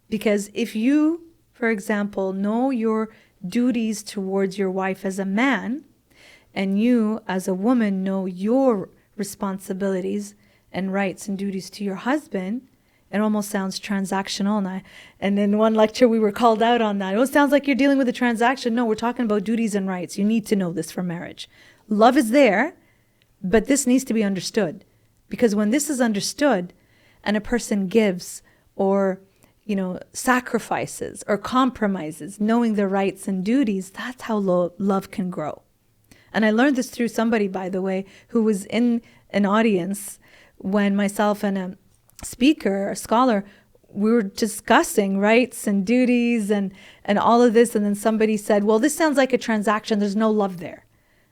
Because if you, for example, know your duties towards your wife as a man, and you as a woman know your responsibilities and rights and duties to your husband, It almost sounds transactional. And in one lecture, we were called out on that. It sounds like you're dealing with a transaction. No, we're talking about duties and rights. You need to know this for marriage. Love is there, but this needs to be understood. Because when this is understood and a person gives or, sacrifices or compromises, knowing their rights and duties, that's how love can grow. And I learned this through somebody, by the way, who was in an audience when myself and a speaker, a scholar, we were discussing rights and duties and all of this. And then somebody said, well, this sounds like a transaction. There's no love there.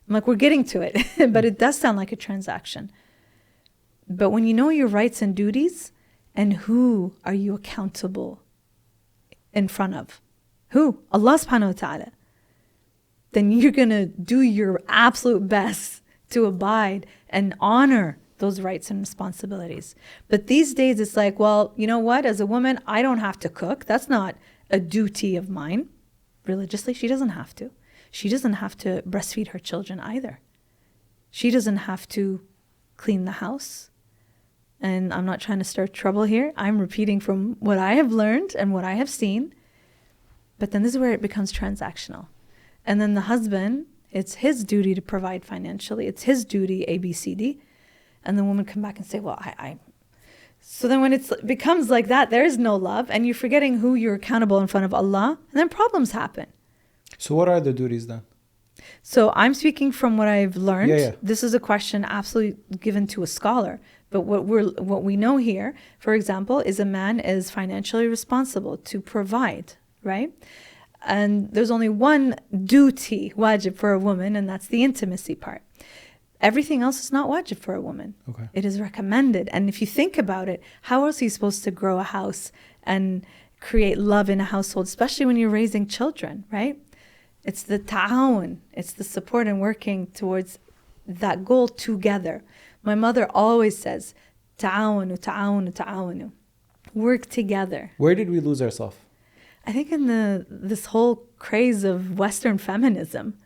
I'm like, we're getting to it, but it does sound like a transaction. But when you know your rights and duties, and who are you accountable in front of? Who? Allah subhanahu wa ta'ala. Then you're going to do your absolute best to abide and honor those rights and responsibilities. But these days it's like, well, you know what? As a woman, I don't have to cook. That's not a duty of mine. Religiously, she doesn't have to. She doesn't have to breastfeed her children either. She doesn't have to clean the house. And I'm not trying to start trouble here. I'm repeating from what I have learned and what I have seen. But then this is where it becomes transactional. And then the husband, it's his duty to provide financially. It's his duty, A, B, C, D. And the woman come back and say, well, I. So then when it becomes like that, there is no love. And you're forgetting who you're accountable in front of Allah. And then problems happen. So what are the duties then? So I'm speaking from what I've learned. Yeah. This is a question absolutely given to a scholar. But what we know here, for example, is a man is financially responsible to provide, right? And there's only one duty, wajib, for a woman, and that's the intimacy part. Everything else is not wajib for a woman. Okay. It is recommended. And if you think about it, how else are you supposed to grow a house and create love in a household, especially when you're raising children, right? It's the ta'awun. It's the support and working towards that goal together. My mother always says, ta'awunu, ta'awunu, ta'awunu. Work together. Where did we lose ourselves? I think in this whole craze of Western feminism,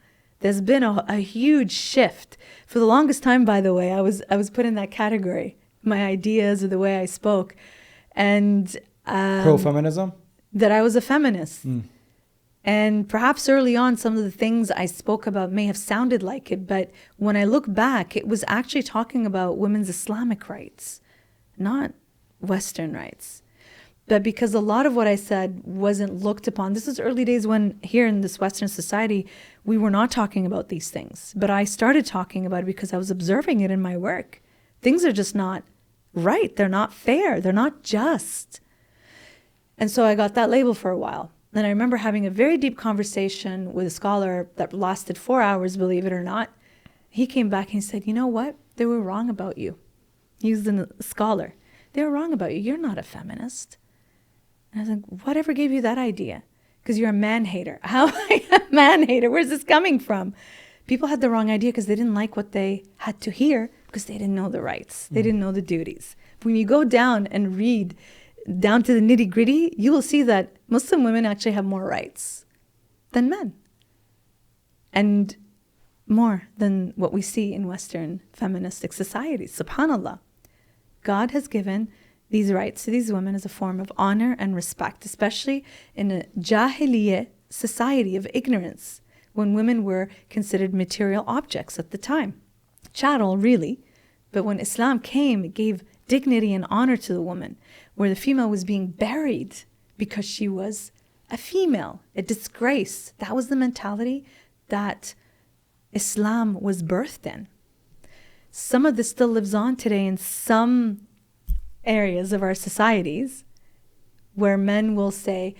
there's been a huge shift. For the longest time, by the way, I was put in that category, my ideas or the way I spoke. And pro-feminism? That I was a feminist. Mm. And perhaps early on, some of the things I spoke about may have sounded like it, but when I look back, it was actually talking about women's Islamic rights, not Western rights. But because a lot of what I said wasn't looked upon, this is early days when here in this Western society, we were not talking about these things. But I started talking about it because I was observing it in my work. Things are just not right. They're not fair. They're not just. And so I got that label for a while. And I remember having a very deep conversation with a scholar that lasted 4 hours, believe it or not. He came back and he said, you know what? They were wrong about you. He was a scholar. They were wrong about you. You're not a feminist. And I was like, whatever gave you that idea? Because you're a man-hater. How am I a man-hater? Where's this coming from? People had the wrong idea because they didn't like what they had to hear because they didn't know the rights. They didn't know the duties. When you go down and read down to the nitty-gritty, you will see that Muslim women actually have more rights than men. And more than what we see in Western feministic societies. SubhanAllah. God has given these rights to these women as a form of honor and respect, especially in a Jahiliyyah society of ignorance, when women were considered material objects at the time. Chattel, really. But when Islam came, it gave dignity and honor to the woman, where the female was being buried because she was a female, a disgrace. That was the mentality that Islam was birthed in. Some of this still lives on today in some areas of our societies, where men will say,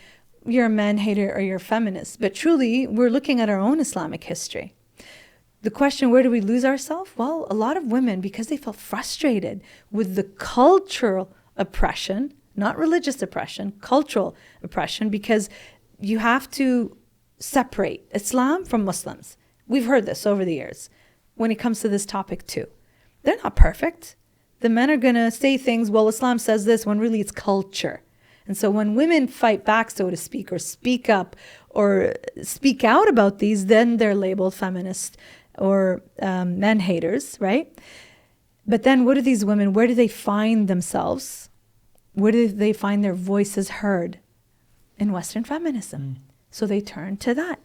you're a man-hater or you're a feminist. But truly, we're looking at our own Islamic history. The question, where do we lose ourselves? Well, a lot of women, because they felt frustrated with the cultural oppression, not religious oppression, cultural oppression, because you have to separate Islam from Muslims. We've heard this over the years when it comes to this topic too. They're not perfect. The men are going to say things, well, Islam says this, when really it's culture. And so when women fight back, so to speak, or speak up or speak out about these, then they're labeled feminist or men haters, right? But then what do these women, where do they find themselves Where do they find their voices heard? In Western feminism. So they turn to that,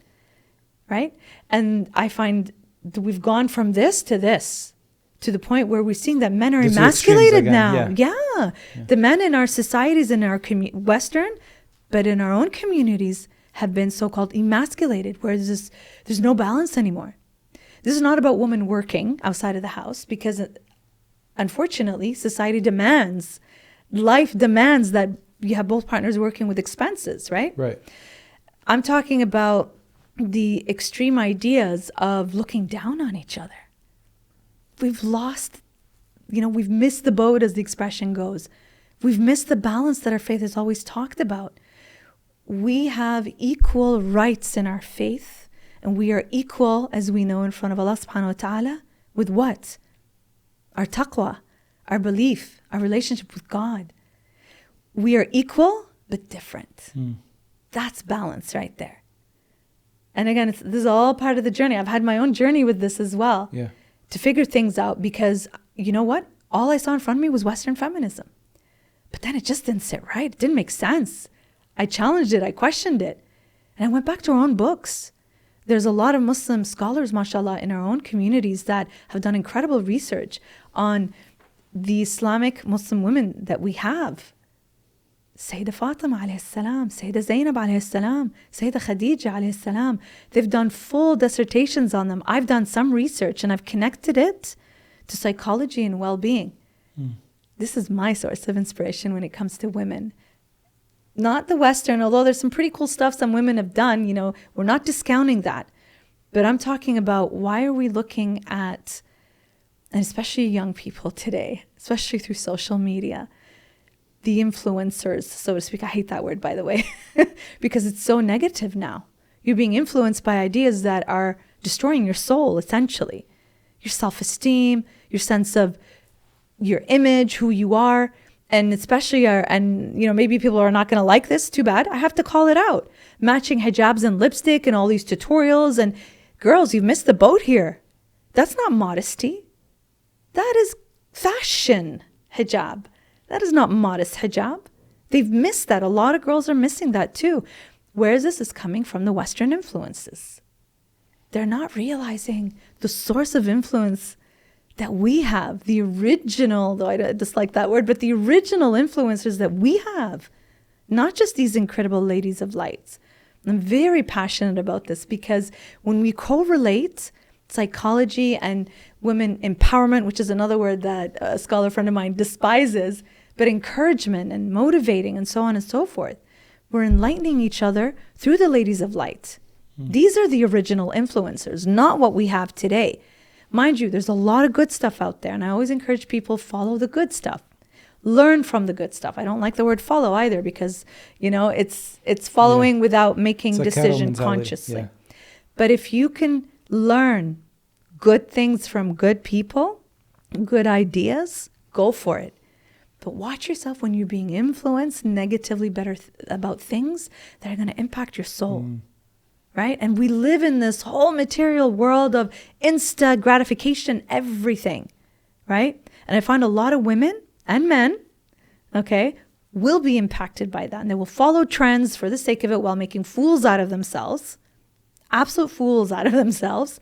right? And I find that we've gone from this to the point where we're seeing that men are The two emasculated extremes now. again, Yeah. The men in our societies, in our Western, but in our own communities, have been so-called emasculated, where there's no balance anymore. This is not about women working outside of the house, because unfortunately, society demands, life demands that you have both partners working with expenses, right? Right. I'm talking about the extreme ideas of looking down on each other. We've lost, we've missed the boat, as the expression goes. We've missed the balance that our faith has always talked about. We have equal rights in our faith, and we are equal, as we know, in front of Allah subhanahu wa ta'ala, with what? Our taqwa, our belief, our relationship with God. We are equal, but different. That's balance right there. And again, this is all part of the journey. I've had my own journey with this as well. Yeah. To figure things out, because you know what? All I saw in front of me was Western feminism. But then it just didn't sit right. It didn't make sense. I challenged it. I questioned it. And I went back to our own books. There's a lot of Muslim scholars, mashallah, in our own communities that have done incredible research on the Islamic Muslim women that we have. Sayyidah Fatima alayhi salam, Sayyidah Zainab alayhi salam, Sayyidah Khadija alayhi salam. They've done full dissertations on them. I've done some research and I've connected it to psychology and well-being. This is my source of inspiration when it comes to women. Not the Western, although there's some pretty cool stuff some women have done, we're not discounting that. But I'm talking about, why are we looking at, and especially young people today, especially through social media, the influencers, so to speak. I hate that word, by the way, because it's so negative now. You're being influenced by ideas that are destroying your soul, essentially. Your self-esteem, your sense of your image, who you are, and especially, maybe people are not going to like this, too bad. I have to call it out. Matching hijabs and lipstick and all these tutorials, and girls, you've missed the boat here. That's not modesty. That is fashion hijab. That is not modest hijab. They've missed that. A lot of girls are missing that too. Whereas this is coming from the Western influences. They're not realizing the source of influence that we have, the original, though I dislike that word, but the original influencers that we have, not just these incredible ladies of light. I'm very passionate about this, because when we correlate psychology and women empowerment, which is another word that a scholar friend of mine despises, but encouragement and motivating and so on and so forth, we're enlightening each other through the ladies of light. These are the original influencers, not what we have today. Mind you, there's a lot of good stuff out there, and I always encourage people, follow the good stuff. Learn from the good stuff. I don't like the word follow either, because, it's following without making decision consciously. Yeah. But if you can learn good things from good people, good ideas, go for it. But watch yourself when you're being influenced negatively about things that are going to impact your soul. Right? And we live in this whole material world of instant gratification, everything. Right? And I find a lot of women and men, will be impacted by that. And they will follow trends for the sake of it while making fools out of themselves. Absolute fools out of themselves.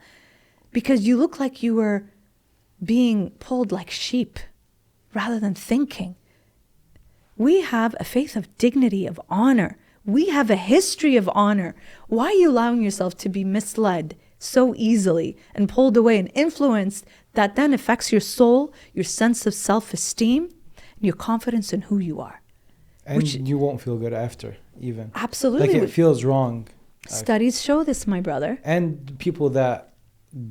Because you look like you were being pulled like sheep rather than thinking. We have a faith of dignity, of honor. We have a history of honor. Why are you allowing yourself to be misled so easily and pulled away and influenced that then affects your soul, your sense of self-esteem, and your confidence in who you are? And you won't feel good after, even. Absolutely. Like, it feels wrong. Studies show this, my brother. And people that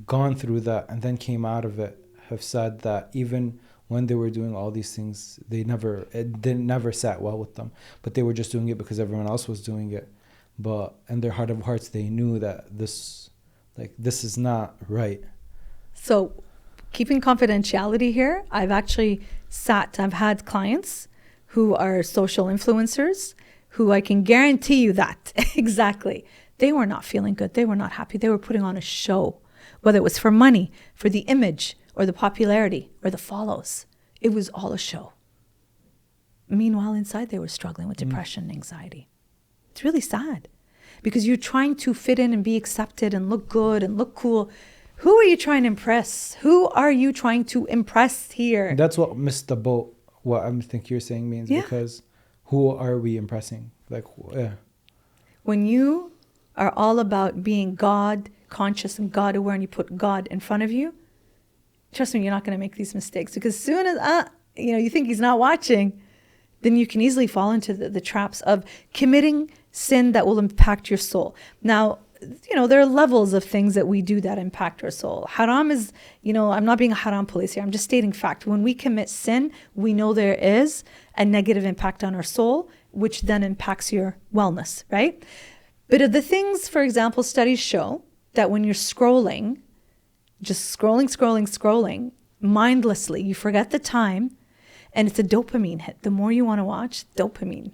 gone through that and then came out of it have said that even when they were doing all these things, it never sat well with them. But they were just doing it because everyone else was doing it. But in their heart of hearts, they knew that this is not right. So, keeping confidentiality here, I've had clients who are social influencers who I can guarantee you that, exactly. They were not feeling good. They were not happy. They were putting on a show, whether it was for money, for the image, or the popularity, or the follows. It was all a show. Meanwhile, inside they were struggling with depression and anxiety. It's really sad because you're trying to fit in and be accepted and look good and look cool. Who are you trying to impress? Who are you trying to impress here? That's what missed the boat, what I think you're saying means, because who are we impressing? Like, When you are all about being God conscious and God aware and you put God in front of you, trust me, you're not going to make these mistakes, because as soon as you think he's not watching, then you can easily fall into the traps of committing sin that will impact your soul. Now, there are levels of things that we do that impact our soul. Haram is, I'm not being a haram police here. I'm just stating fact. When we commit sin, we know there is a negative impact on our soul, which then impacts your wellness, right? But of the things, for example, studies show that when you're scrolling, just scrolling, mindlessly, you forget the time, and it's a dopamine hit. The more you want to watch, dopamine.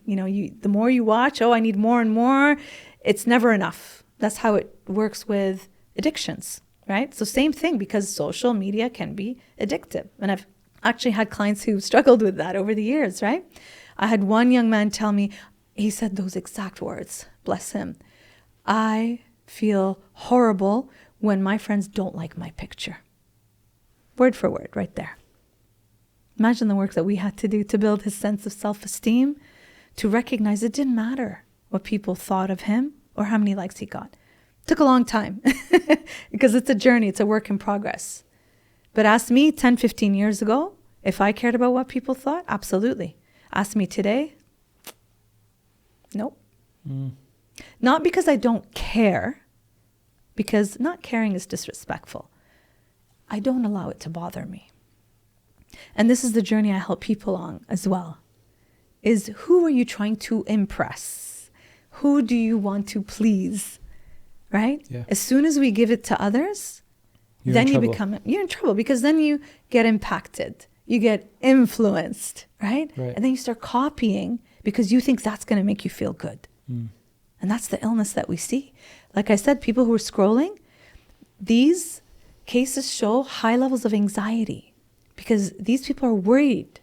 The more you watch, I need more and more. It's never enough. That's how it works with addictions, right? So same thing, because social media can be addictive. And I've actually had clients who struggled with that over the years, right? I had one young man tell me, he said those exact words, bless him. I feel horrible when my friends don't like my picture. Word for word, right there. Imagine the work that we had to do to build his sense of self-esteem, to recognize it didn't matter what people thought of him or how many likes he got. Took a long time because it's a journey, it's a work in progress. But ask me 10, 15 years ago, if I cared about what people thought, absolutely. Ask me today, nope. Not because I don't care, because not caring is disrespectful. I don't allow it to bother me. And this is the journey I help people on as well, is who are you trying to impress? Who do you want to please, right? Yeah. As soon as we give it to others, you're in trouble, because then you get impacted, you get influenced, right? And then you start copying because you think that's going to make you feel good. And that's the illness that we see. Like I said, people who are scrolling, these cases show high levels of anxiety because these people are worried.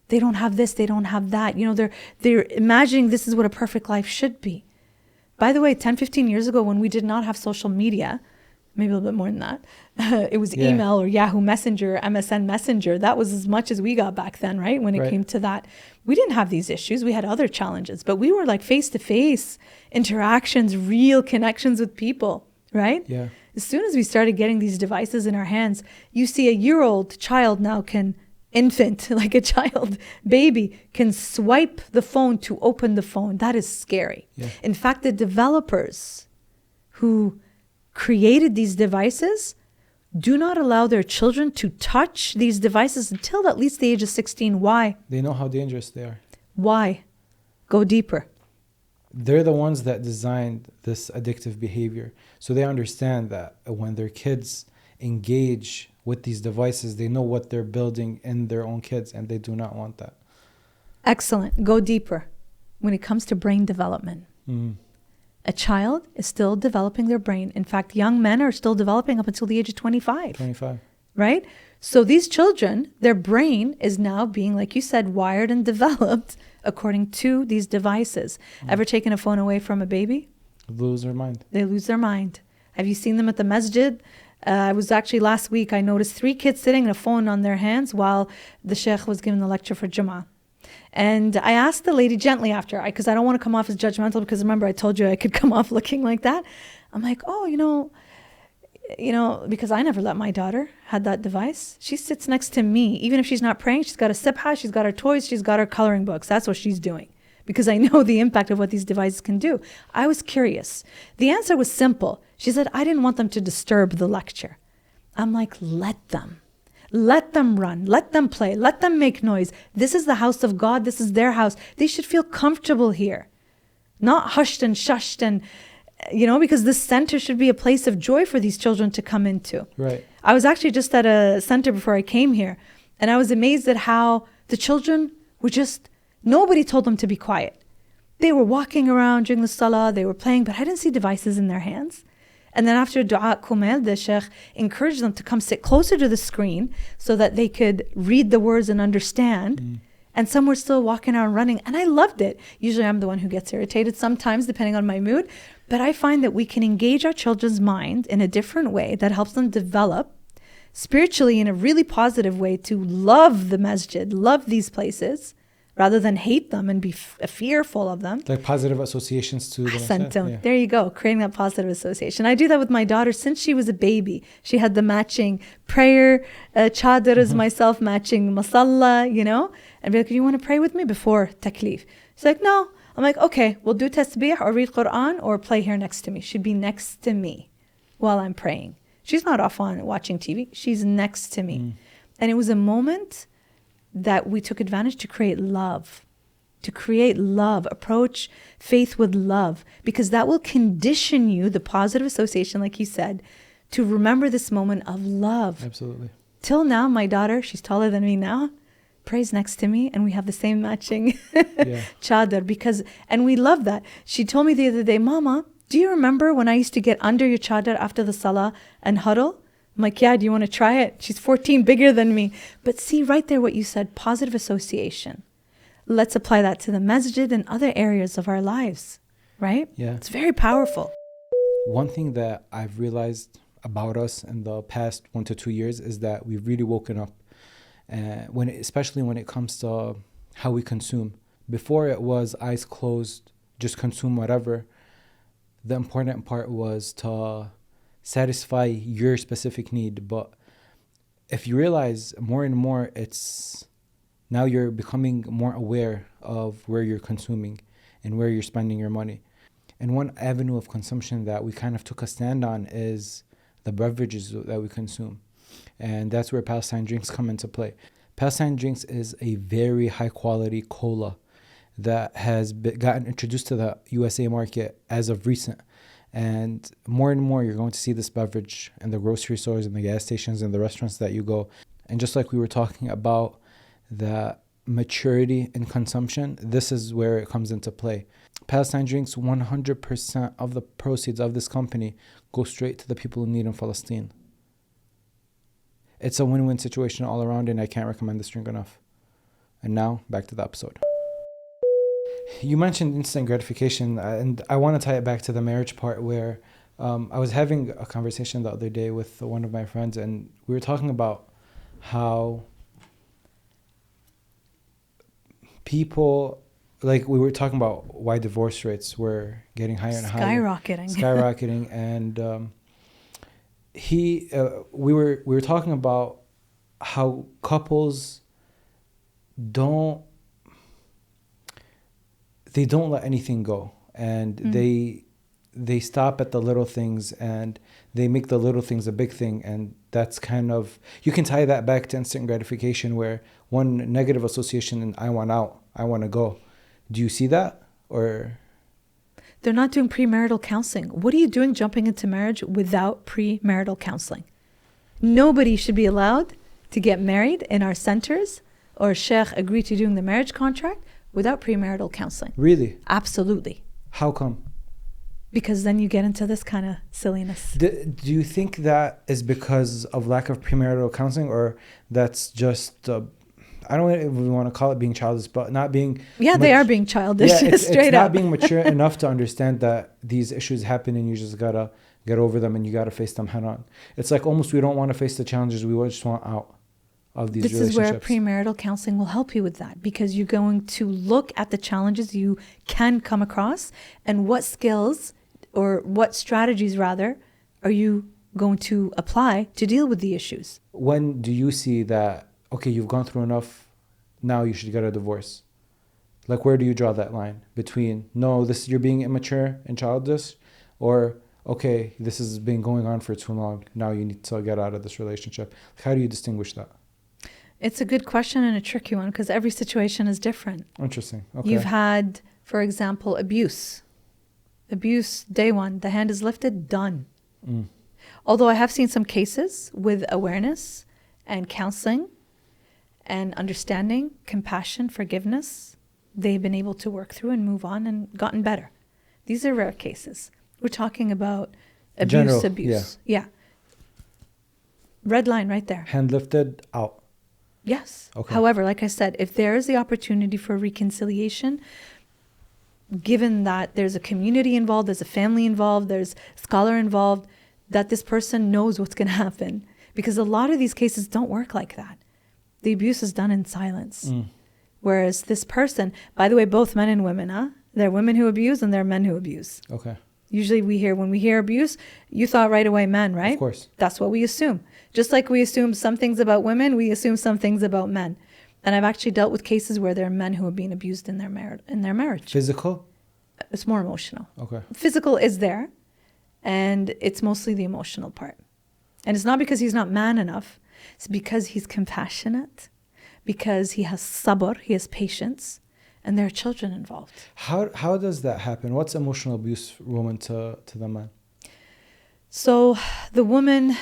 They don't have this, they don't have that. They're imagining this is what a perfect life should be. By the way, 10, 15 years ago, when we did not have social media, maybe a little bit more than that, it was email or Yahoo Messenger, MSN Messenger. That was as much as we got back then, right? When it came to that. We didn't have these issues. We had other challenges, but we were like face-to-face interactions, real connections with people, right? Yeah. As soon as we started getting these devices in our hands, you see a year-old child now infant, like a child, baby, can swipe the phone to open the phone. That is scary. Yeah. In fact, the developers who created these devices do not allow their children to touch these devices until at least the age of 16. Why? They know how dangerous they are. Why? Go deeper. They're the ones that designed this addictive behavior. So they understand that when their kids engage with these devices, they know what they're building in their own kids, and they do not want that. Excellent. Go deeper. When it comes to brain development, a child is still developing their brain. In fact, young men are still developing up until the age of 25. Right? So these children, their brain is now being, like you said, wired and developed according to these devices. Ever taken a phone away from a baby? They lose their mind. They lose their mind. Have you seen them at the masjid? I was actually last week, I noticed 3 kids sitting with a phone on their hands while the sheikh was giving the lecture for Jummah. And I asked the lady gently after, because I don't want to come off as judgmental, because remember I told you I could come off looking like that. I'm like, because I never let my daughter had that device. She sits next to me. Even if she's not praying, she's got a sipha, she's got her toys, she's got her coloring books. That's what she's doing, because I know the impact of what these devices can do. I was curious. The answer was simple. She said, I didn't want them to disturb the lecture. I'm like, let them run, let them play, let them make noise. This is the house of God. This is their house. They should feel comfortable here, not hushed and shushed and, because this center should be a place of joy for these children to come into. Right. I was actually just at a center before I came here, and I was amazed at how the children were nobody told them to be quiet. They were walking around during the salah, they were playing, but I didn't see devices in their hands. And then after Dua Kumel, the sheikh encouraged them to come sit closer to the screen so that they could read the words and understand. And some were still walking around running. And I loved it. Usually I'm the one who gets irritated sometimes, depending on my mood. But I find that we can engage our children's mind in a different way that helps them develop spiritually in a really positive way to love the masjid, love these places, rather than hate them and be fearful of them. Like positive associations to the Ahsantum. yeah. There you go, creating that positive association. I do that with my daughter since she was a baby. She had the matching prayer, chadars, myself matching masalla, you know, and be like, you want to pray with me before taklif? She's like, no. I'm like, okay, we'll do tasbih or read Quran or play here next to me. She'd be next to me while I'm praying. She's not off on watching TV. She's next to me. And it was a moment that we took advantage to create love, approach faith with love, because that will condition you, the positive association, like you said, to remember this moment of love. Absolutely. Till now, my daughter, she's taller than me now, prays next to me and we have the same matching chadar and we love that. She told me the other day, Mama, do you remember when I used to get under your chadar after the salah and huddle? I'm like, yeah, do you want to try it? She's 14, bigger than me. But see right there what you said, positive association. Let's apply that to the masjid and other areas of our lives, right? Yeah. It's very powerful. One thing that I've realized about us in the past 1 to 2 years is that we've really woken up, especially when it comes to how we consume. Before it was eyes closed, just consume whatever. The important part was to satisfy your specific need. But if you realize more and more, it's now you're becoming more aware of where you're consuming and where you're spending your money. And one avenue of consumption that we kind of took a stand on is the beverages that we consume. And that's where Palestine Drinks come into play. Palestine Drinks is a very high quality cola that has gotten introduced to the USA market as of recent. And more you're going to see this beverage in the grocery stores and the gas stations and the restaurants that you go. And just like we were talking about the maturity in consumption, this is where it comes into play. Palestine Drinks, 100% of the proceeds of this company go straight to the people in need in Palestine. It's a win-win situation all around, and I can't recommend this drink enough. And now, back to the episode. You mentioned instant gratification, and I want to tie it back to the marriage part where I was having a conversation the other day with one of my friends, and we were talking about how people, like we were talking about why divorce rates were getting higher and higher. Skyrocketing. And we were talking about how couples don't let anything go, and they stop at the little things and they make the little things a big thing. And that's kind of, you can tie that back to instant gratification, where one negative association and I want out, I want to go. Do you see that? Or they're not doing premarital counseling. What are you doing jumping into marriage without premarital counseling? Nobody should be allowed to get married in our centers or sheikh agree to doing the marriage contract without premarital counseling. Really? Absolutely. How come? Because then you get into this kind of silliness. Do you think that is because of lack of premarital counseling, or that's just, I don't even want to call it being childish, but not being... Yeah, they are being childish, it's straight not up. being mature enough to understand that these issues happen and you just got to get over them and you got to face them head on. It's like almost we don't want to face the challenges, we just want out of these relationships. This is where premarital counseling will help you with that, because you're going to look at the challenges you can come across and what skills or what strategies rather are you going to apply to deal with the issues. When do you see that, okay, you've gone through enough, now you should get a divorce? Like, where do you draw that line between, no, you're being immature and childish, or, okay, this has been going on for too long, now you need to get out of this relationship? How do you distinguish that? It's a good question and a tricky one, because every situation is different. Interesting. Okay. You've had, for example, abuse. Abuse, day one, the hand is lifted, done. Although I have seen some cases with awareness and counseling and understanding, compassion, forgiveness, they've been able to work through and move on and gotten better. These are rare cases. We're talking about abuse. Yeah. Red line right there. Hand lifted, out. Yes. Okay. However, like I said, if there is the opportunity for reconciliation, given that there's a community involved, there's a family involved, there's a scholar involved, that this person knows what's going to happen. Because a lot of these cases don't work like that. The abuse is done in silence. Whereas this person, by the way, both men and women, there are women who abuse and there are men who abuse. Okay. Usually when we hear abuse, you thought right away men, right? Of course. That's what we assume. Just like we assume some things about women, we assume some things about men. And I've actually dealt with cases where there are men who are being abused in their marriage. Physical? It's more emotional. Okay. Physical is there, and it's mostly the emotional part. And it's not because he's not man enough. It's because he's compassionate, because he has sabr, he has patience, and there are children involved. How does that happen? What's emotional abuse, woman to the man? So the woman,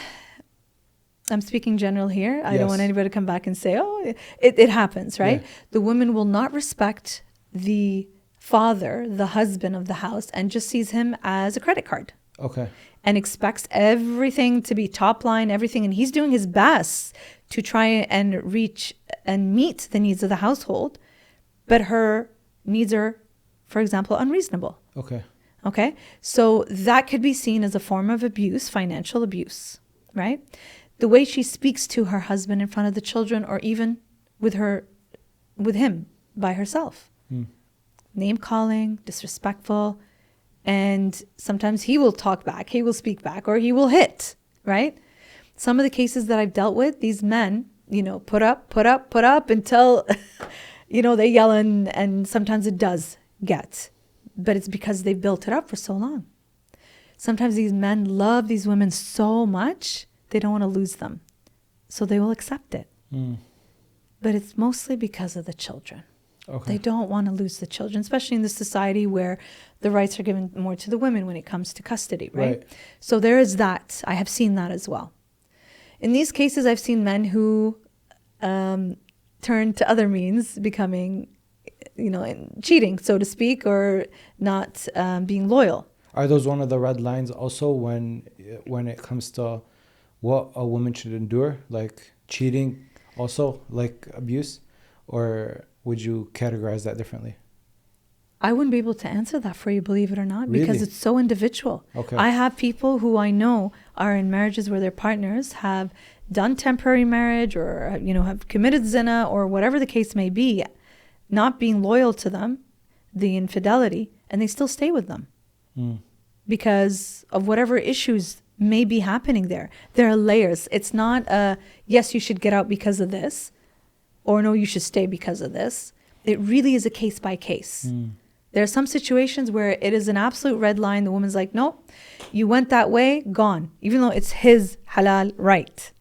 I'm speaking general here. I don't Yes. want anybody to come back and say, oh, it happens, right? Yeah. The woman will not respect the father, the husband of the house, and just sees him as a credit card. Okay. And expects everything to be top line, everything. And he's doing his best to try and reach and meet the needs of the household. But her needs are, for example, unreasonable. Okay. Okay? So that could be seen as a form of abuse, financial abuse, right? The way she speaks to her husband in front of the children, or even with him by herself. Name calling, disrespectful. And sometimes he will talk back, he will speak back, or he will hit, right? Some of the cases that I've dealt with, these men, put up until, they yell and sometimes it does get. But it's because they've built it up for so long. Sometimes these men love these women so much, they don't want to lose them. So they will accept it. But it's mostly because of the children. Okay. They don't want to lose the children, especially in this society where the rights are given more to the women when it comes to custody, right? So there is that. I have seen that as well. In these cases, I've seen men who turn to other means, becoming, cheating, so to speak, or not being loyal. Are those one of the red lines also when it comes to what a woman should endure, like cheating, also like abuse, or would you categorize that differently? I wouldn't be able to answer that for you, believe it or not, because Really? it's so individual. Okay. I have people who I know are in marriages where their partners have done temporary marriage or, have committed zina or whatever the case may be, not being loyal to them, the infidelity, and they still stay with them because of whatever issues may be happening there. There are layers. It's not yes, you should get out because of this, or no, you should stay because of this. It really is a case by case. There are some situations where it is an absolute red line. The woman's like, nope, you went that way, gone, even though it's his halal right.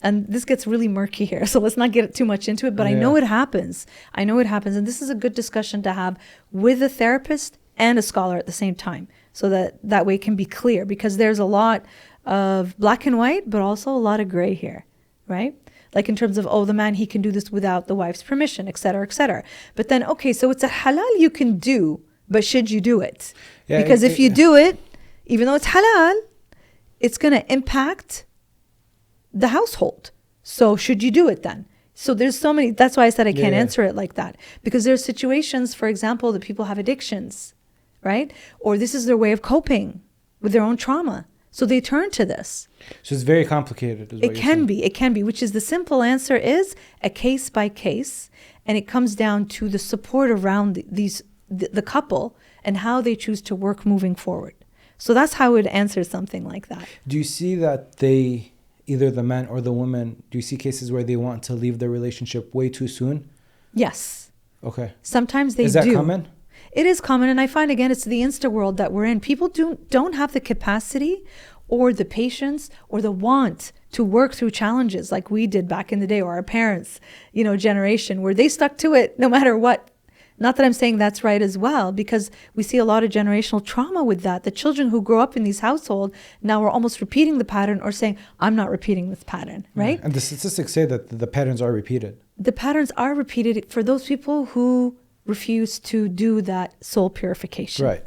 And this gets really murky here, so let's not get too much into it, but I know it happens. I know it happens. And this is a good discussion to have with a therapist and a scholar at the same time, so that way it can be clear, because there's a lot of black and white, but also a lot of gray here, right? Like in terms of, the man, he can do this without the wife's permission, et cetera, et cetera. But then, okay, so it's a halal you can do, but should you do it? Yeah, because if you do it, even though it's halal, it's going to impact the household. So should you do it then? So there's so many, that's why I said I can't answer it like that. Because there's situations, for example, that people have addictions, right? Or this is their way of coping with their own trauma. So they turn to this. So it's very complicated. It can be, which is the simple answer is a case by case. And it comes down to the support around the couple and how they choose to work moving forward. So that's how I would answer something like that. Do you see that either the man or the woman, do you see cases where they want to leave the relationship way too soon? Yes. Okay. Sometimes they do. Is that common? It is common, and I find, again, it's the Insta world that we're in. People don't have the capacity or the patience or the want to work through challenges like we did back in the day, or our parents, generation, where they stuck to it no matter what. Not that I'm saying that's right as well, because we see a lot of generational trauma with that. The children who grow up in these households now are almost repeating the pattern or saying, I'm not repeating this pattern, right? And the statistics say that the patterns are repeated. The patterns are repeated for those people who refuse to do that soul purification. Right.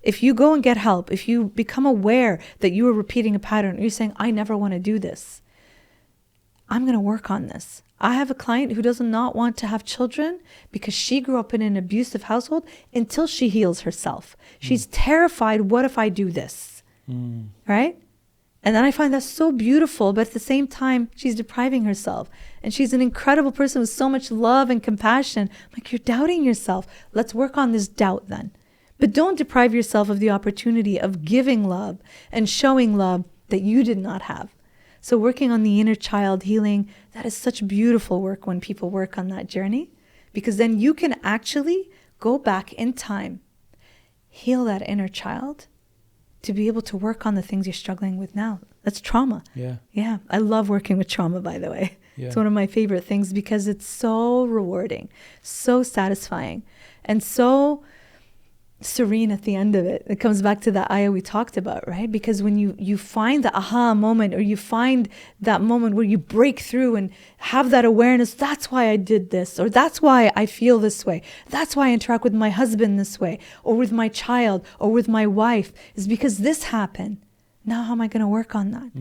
If you go and get help, if you become aware that you are repeating a pattern, you're saying, I never want to do this. I'm going to work on this. I have a client who does not want to have children because she grew up in an abusive household until she heals herself. She's terrified, what if I do this? Right? And then I find that so beautiful, but at the same time, she's depriving herself. And she's an incredible person with so much love and compassion. I'm like, you're doubting yourself. Let's work on this doubt then. But don't deprive yourself of the opportunity of giving love and showing love that you did not have. So working on the inner child healing, that is such beautiful work when people work on that journey, because then you can actually go back in time, heal that inner child to be able to work on the things you're struggling with now. That's trauma. Yeah. I love working with trauma, by the way. Yeah. It's one of my favorite things because it's so rewarding, so satisfying, and so serene at the end of it. It comes back to that ayah we talked about, right? Because when you find the aha moment, or you find that moment where you break through and have that awareness, that's why I did this, or that's why I feel this way, that's why I interact with my husband this way, or with my child, or with my wife, is because this happened. Now how am I going to work on that?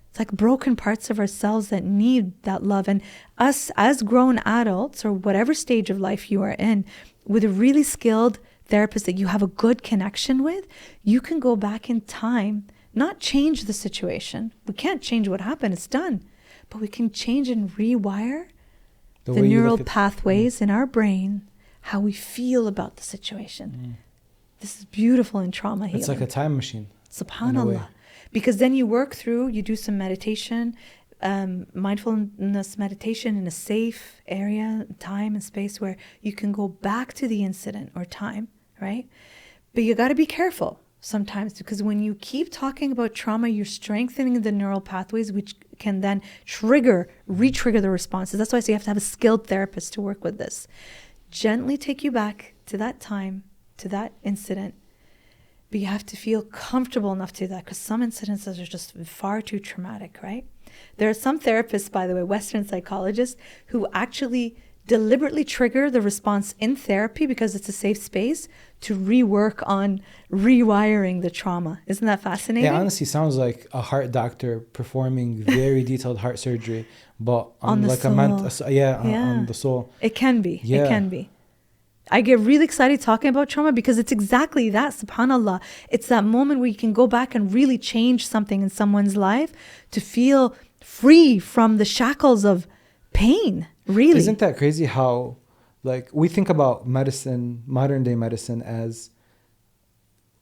It's like broken parts of ourselves that need that love. And us as grown adults, or whatever stage of life you are in, with a really skilled therapist that you have a good connection with, you can go back in time, not change the situation. We can't change what happened, it's done. But we can change and rewire the neural pathways in our brain, how we feel about the situation. This is beautiful in trauma healing. It's like a time machine. SubhanAllah. Because then you work through, you do some meditation, mindfulness meditation in a safe area, time and space where you can go back to the incident or time, right? But you got to be careful sometimes, because when you keep talking about trauma, you're strengthening the neural pathways, which can then re-trigger the responses. That's why I say you have to have a skilled therapist to work with this. Gently take you back to that time, to that incident. But you have to feel comfortable enough to do that, because some incidences are just far too traumatic, right? There are some therapists, by the way, Western psychologists, who actually deliberately trigger the response in therapy because it's a safe space to rework on rewiring the trauma. Isn't that fascinating? It honestly sounds like a heart doctor performing very detailed heart surgery, but on the soul. On the soul. It can be. Yeah. It can be. I get really excited talking about trauma because it's exactly that, subhanAllah. It's that moment where you can go back and really change something in someone's life to feel free from the shackles of pain, really. Isn't that crazy how, like, we think about medicine, modern day medicine, as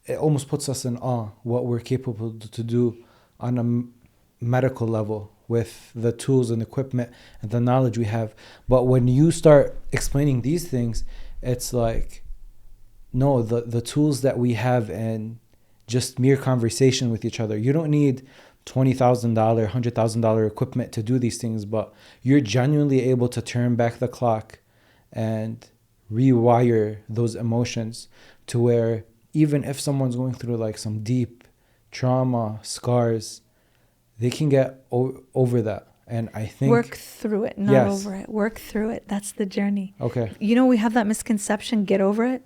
it almost puts us in awe what we're capable to do on a medical level with the tools and equipment and the knowledge we have. But when you start explaining these things, it's like, no, the tools that we have and just mere conversation with each other. You don't need $20,000, $100,000 equipment to do these things, but you're genuinely able to turn back the clock and rewire those emotions to where even if someone's going through like some deep trauma, scars, they can get over that. And I think work through it, not over it. Work through it. That's the journey. Okay. You know, we have that misconception, get over it.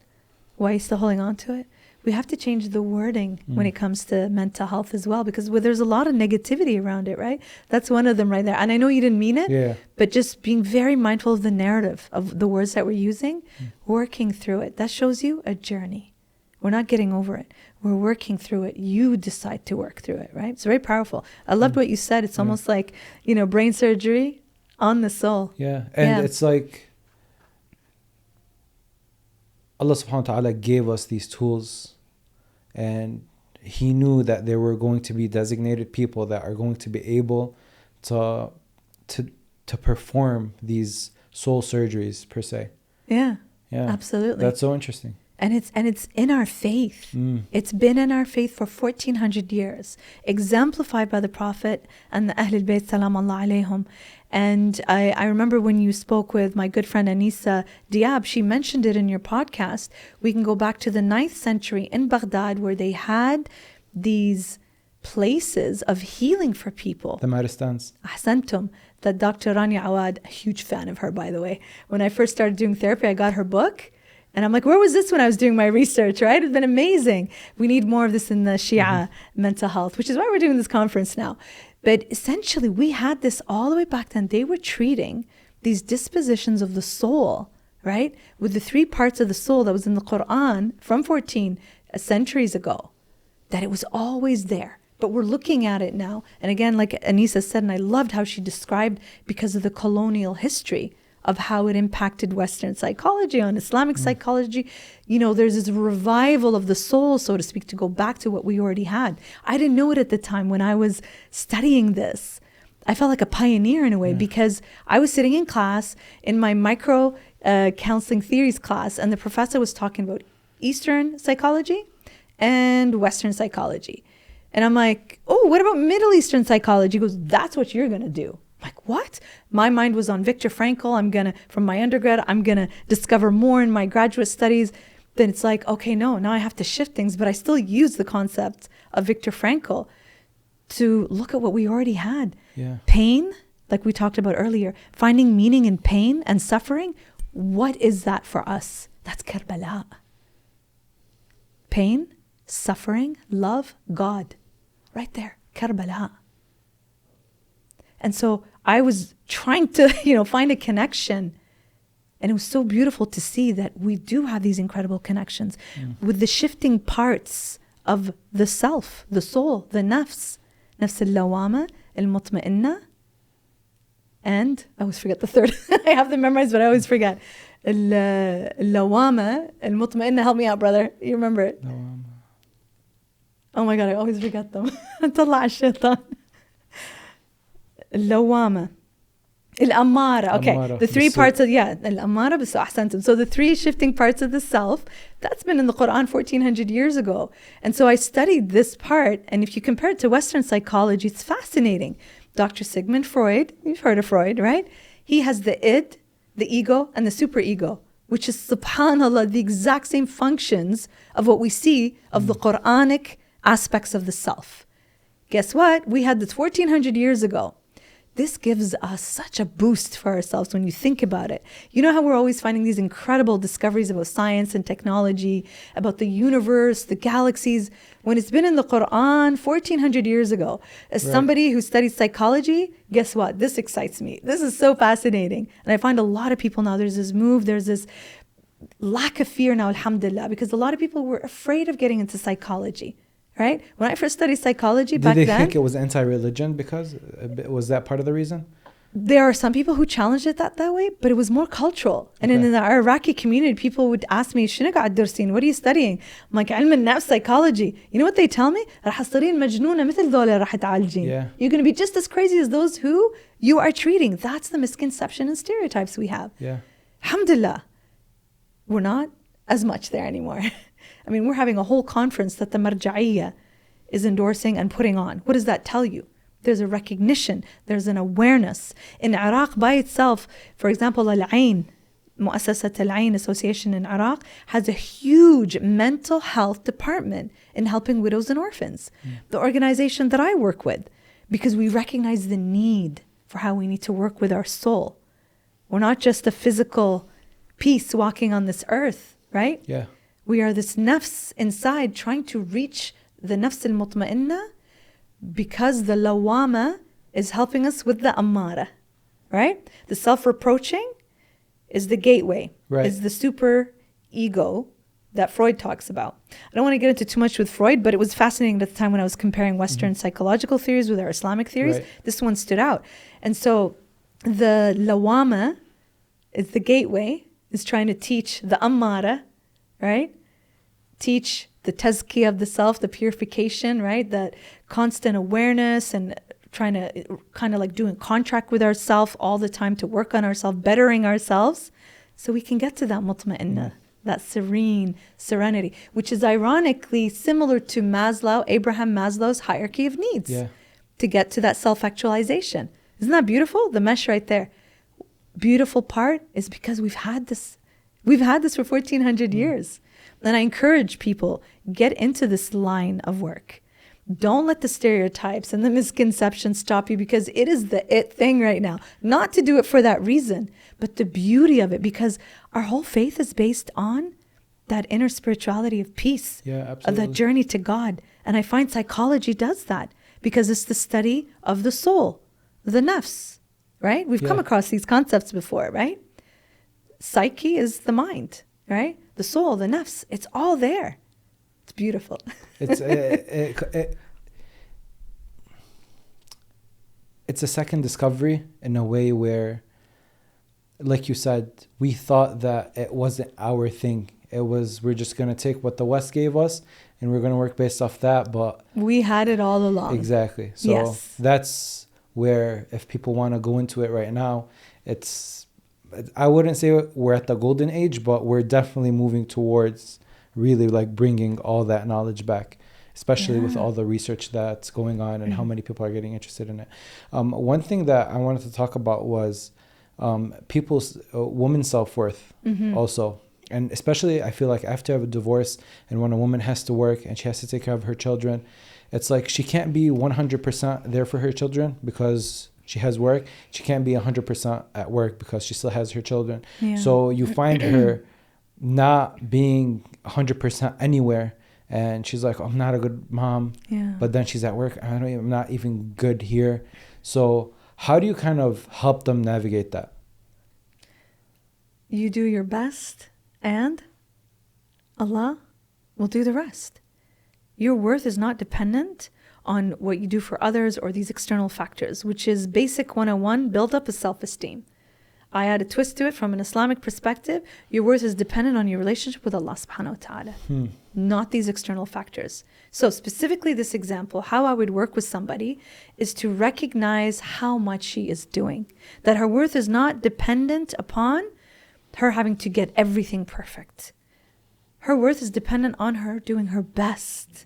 Why are you still holding on to it? We have to change the wording when it comes to mental health as well, because there's a lot of negativity around it, right? That's one of them right there. And I know you didn't mean it, but just being very mindful of the narrative of the words that we're using, working through it. That shows you a journey. We're not getting over it. We're working through it. You decide to work through it, right? It's very powerful. I loved what you said. It's almost like, brain surgery on the soul. Yeah. And it's like Allah subhanahu wa ta'ala gave us these tools, and He knew that there were going to be designated people that are going to be able to perform these soul surgeries per se. Yeah. Absolutely. That's so interesting. And it's in our faith. It's been in our faith for 1400 years, exemplified by the Prophet and the Ahlul Bayt salam Allah alayhum. And I remember when you spoke with my good friend Anisa Diab, she mentioned it in your podcast. We can go back to the 9th century in Baghdad, where they had these places of healing for people. The Maristans. Ahsantum. That Dr. Rania Awad, a huge fan of her, by the way. When I first started doing therapy, I got her book. And I'm like, where was this when I was doing my research, right? It's been amazing. We need more of this in the Shia mental health, which is why we're doing this conference now. But essentially, we had this all the way back then. They were treating these dispositions of the soul, right? With the 3 parts of the soul that was in the Quran from 14 centuries ago, that it was always there. But we're looking at it now. And again, like Anisa said, and I loved how she described, because of the colonial history of how it impacted Western psychology on Islamic psychology. You know, there's this revival of the soul, so to speak, to go back to what we already had. I didn't know it at the time when I was studying this. I felt like a pioneer in a way, because I was sitting in class in my micro counseling theories class, and the professor was talking about Eastern psychology and Western psychology. And I'm like, oh, what about Middle Eastern psychology? He goes, that's what you're going to do. I'm like, what? My mind was on Viktor Frankl. From my undergrad, I'm going to discover more in my graduate studies. Then it's like, okay, no, now I have to shift things, but I still use the concept of Viktor Frankl to look at what we already had. Yeah. Pain, like we talked about earlier, finding meaning in pain and suffering. What is that for us? That's Karbala. Pain, suffering, love, God. Right there, Karbala. And so I was trying to, find a connection. And it was so beautiful to see that we do have these incredible connections with the shifting parts of the self, the soul, the nafs. Nafs al-lawama, al-mutma'inna. And I always forget the third. I have them memorized, but I always forget. Al-lawama, al-mutma'inna. Help me out, brother. You remember it? Oh my God, I always forget them. طلع الشيطان. اللوامة. الأمارة. Okay, the 3 parts of, الأمارة بس أحسنتم. So the 3 shifting parts of the self, that's been in the Quran 1400 years ago. And so I studied this part, and if you compare it to Western psychology, it's fascinating. Dr. Sigmund Freud, you've heard of Freud, right? He has the id, the ego, and the superego, which is, subhanAllah, the exact same functions of what we see of the Quranic aspects of the self. Guess what? We had this 1400 years ago. This gives us such a boost for ourselves when you think about it. You know how we're always finding these incredible discoveries about science and technology, about the universe, the galaxies, when it's been in the Quran 1400 years ago. As somebody who studies psychology, guess what? This excites me. This is so fascinating. And I find a lot of people now, there's this lack of fear now, alhamdulillah, because a lot of people were afraid of getting into psychology. Right? When I first studied psychology back then... Did they think it was anti-religion because... Was that part of the reason? There are some people who challenged it that way, but it was more cultural. And in the Iraqi community, people would ask me, "Shino قاعد تدرسين? What are you studying?" I'm like, علم النفس, psychology. You know what they tell me? راح تصيرين مجنونة مثل ذولا راح تعالجين. You're going to be just as crazy as those who you are treating. That's the misconception and stereotypes we have. Yeah. Alhamdulillah, we're not as much there anymore. I mean, we're having a whole conference that the Marja'iyya is endorsing and putting on. What does that tell you? There's a recognition. There's an awareness. In Iraq by itself, for example, Al-Ain, Mu'assasat Al-Ain Association in Iraq, has a huge mental health department in helping widows and orphans. The organization that I work with, because we recognize the need for how we need to work with our soul. We're not just a physical piece walking on this earth, right? Yeah. We are this nafs inside trying to reach the nafs al-mutma'inna, because the lawama is helping us with the ammara, right? The self-reproaching is the gateway, is the super ego that Freud talks about. I don't want to get into too much with Freud, but it was fascinating at the time when I was comparing Western psychological theories with our Islamic theories. This one stood out. And so the lawama is the gateway, is trying to teach the ammara, right? Teach the tazkiyah of the self, the purification, right? That constant awareness and trying to kind of like doing contract with ourselves all the time to work on ourselves, bettering ourselves so we can get to that mutma'inna, that serene serenity, which is ironically similar to Abraham Maslow's hierarchy of needs to get to that self-actualization. Isn't that beautiful? The mesh right there. Beautiful part is because we've had this for 1400 years. And I encourage people, get into this line of work. Don't let the stereotypes and the misconceptions stop you, because it is the it thing right now. Not to do it for that reason, but the beauty of it, because our whole faith is based on that inner spirituality of peace, of that journey to God. And I find psychology does that, because it's the study of the soul, the nafs, right? We've come across these concepts before, right? Psyche is the mind, right? The soul, the nafs, it's all there. It's beautiful. It's a second discovery in a way where, like you said, we thought that it wasn't our thing. It was, we're just going to take what the West gave us and we're going to work based off that. But we had it all along. Exactly. So that's where, if people want to go into it right now, I wouldn't say we're at the golden age, but we're definitely moving towards really like bringing all that knowledge back, especially with all the research that's going on and how many people are getting interested in it. One thing that I wanted to talk about was people's women's self-worth also. And especially I feel like after a divorce and when a woman has to work and she has to take care of her children, it's like she can't be 100% there for her children because she has work. She can't be 100% at work because she still has her children. Yeah. So you find her not being 100% anywhere. And she's like, I'm not a good mom. Yeah. But then she's at work. I'm not even good here. So how do you kind of help them navigate that? You do your best and Allah will do the rest. Your worth is not dependent on what you do for others or these external factors, which is basic 101, build up a self-esteem. I add a twist to it from an Islamic perspective. Your worth is dependent on your relationship with Allah subhanahu wa ta'ala, not these external factors. So specifically this example, how I would work with somebody is to recognize how much she is doing. That her worth is not dependent upon her having to get everything perfect. Her worth is dependent on her doing her best,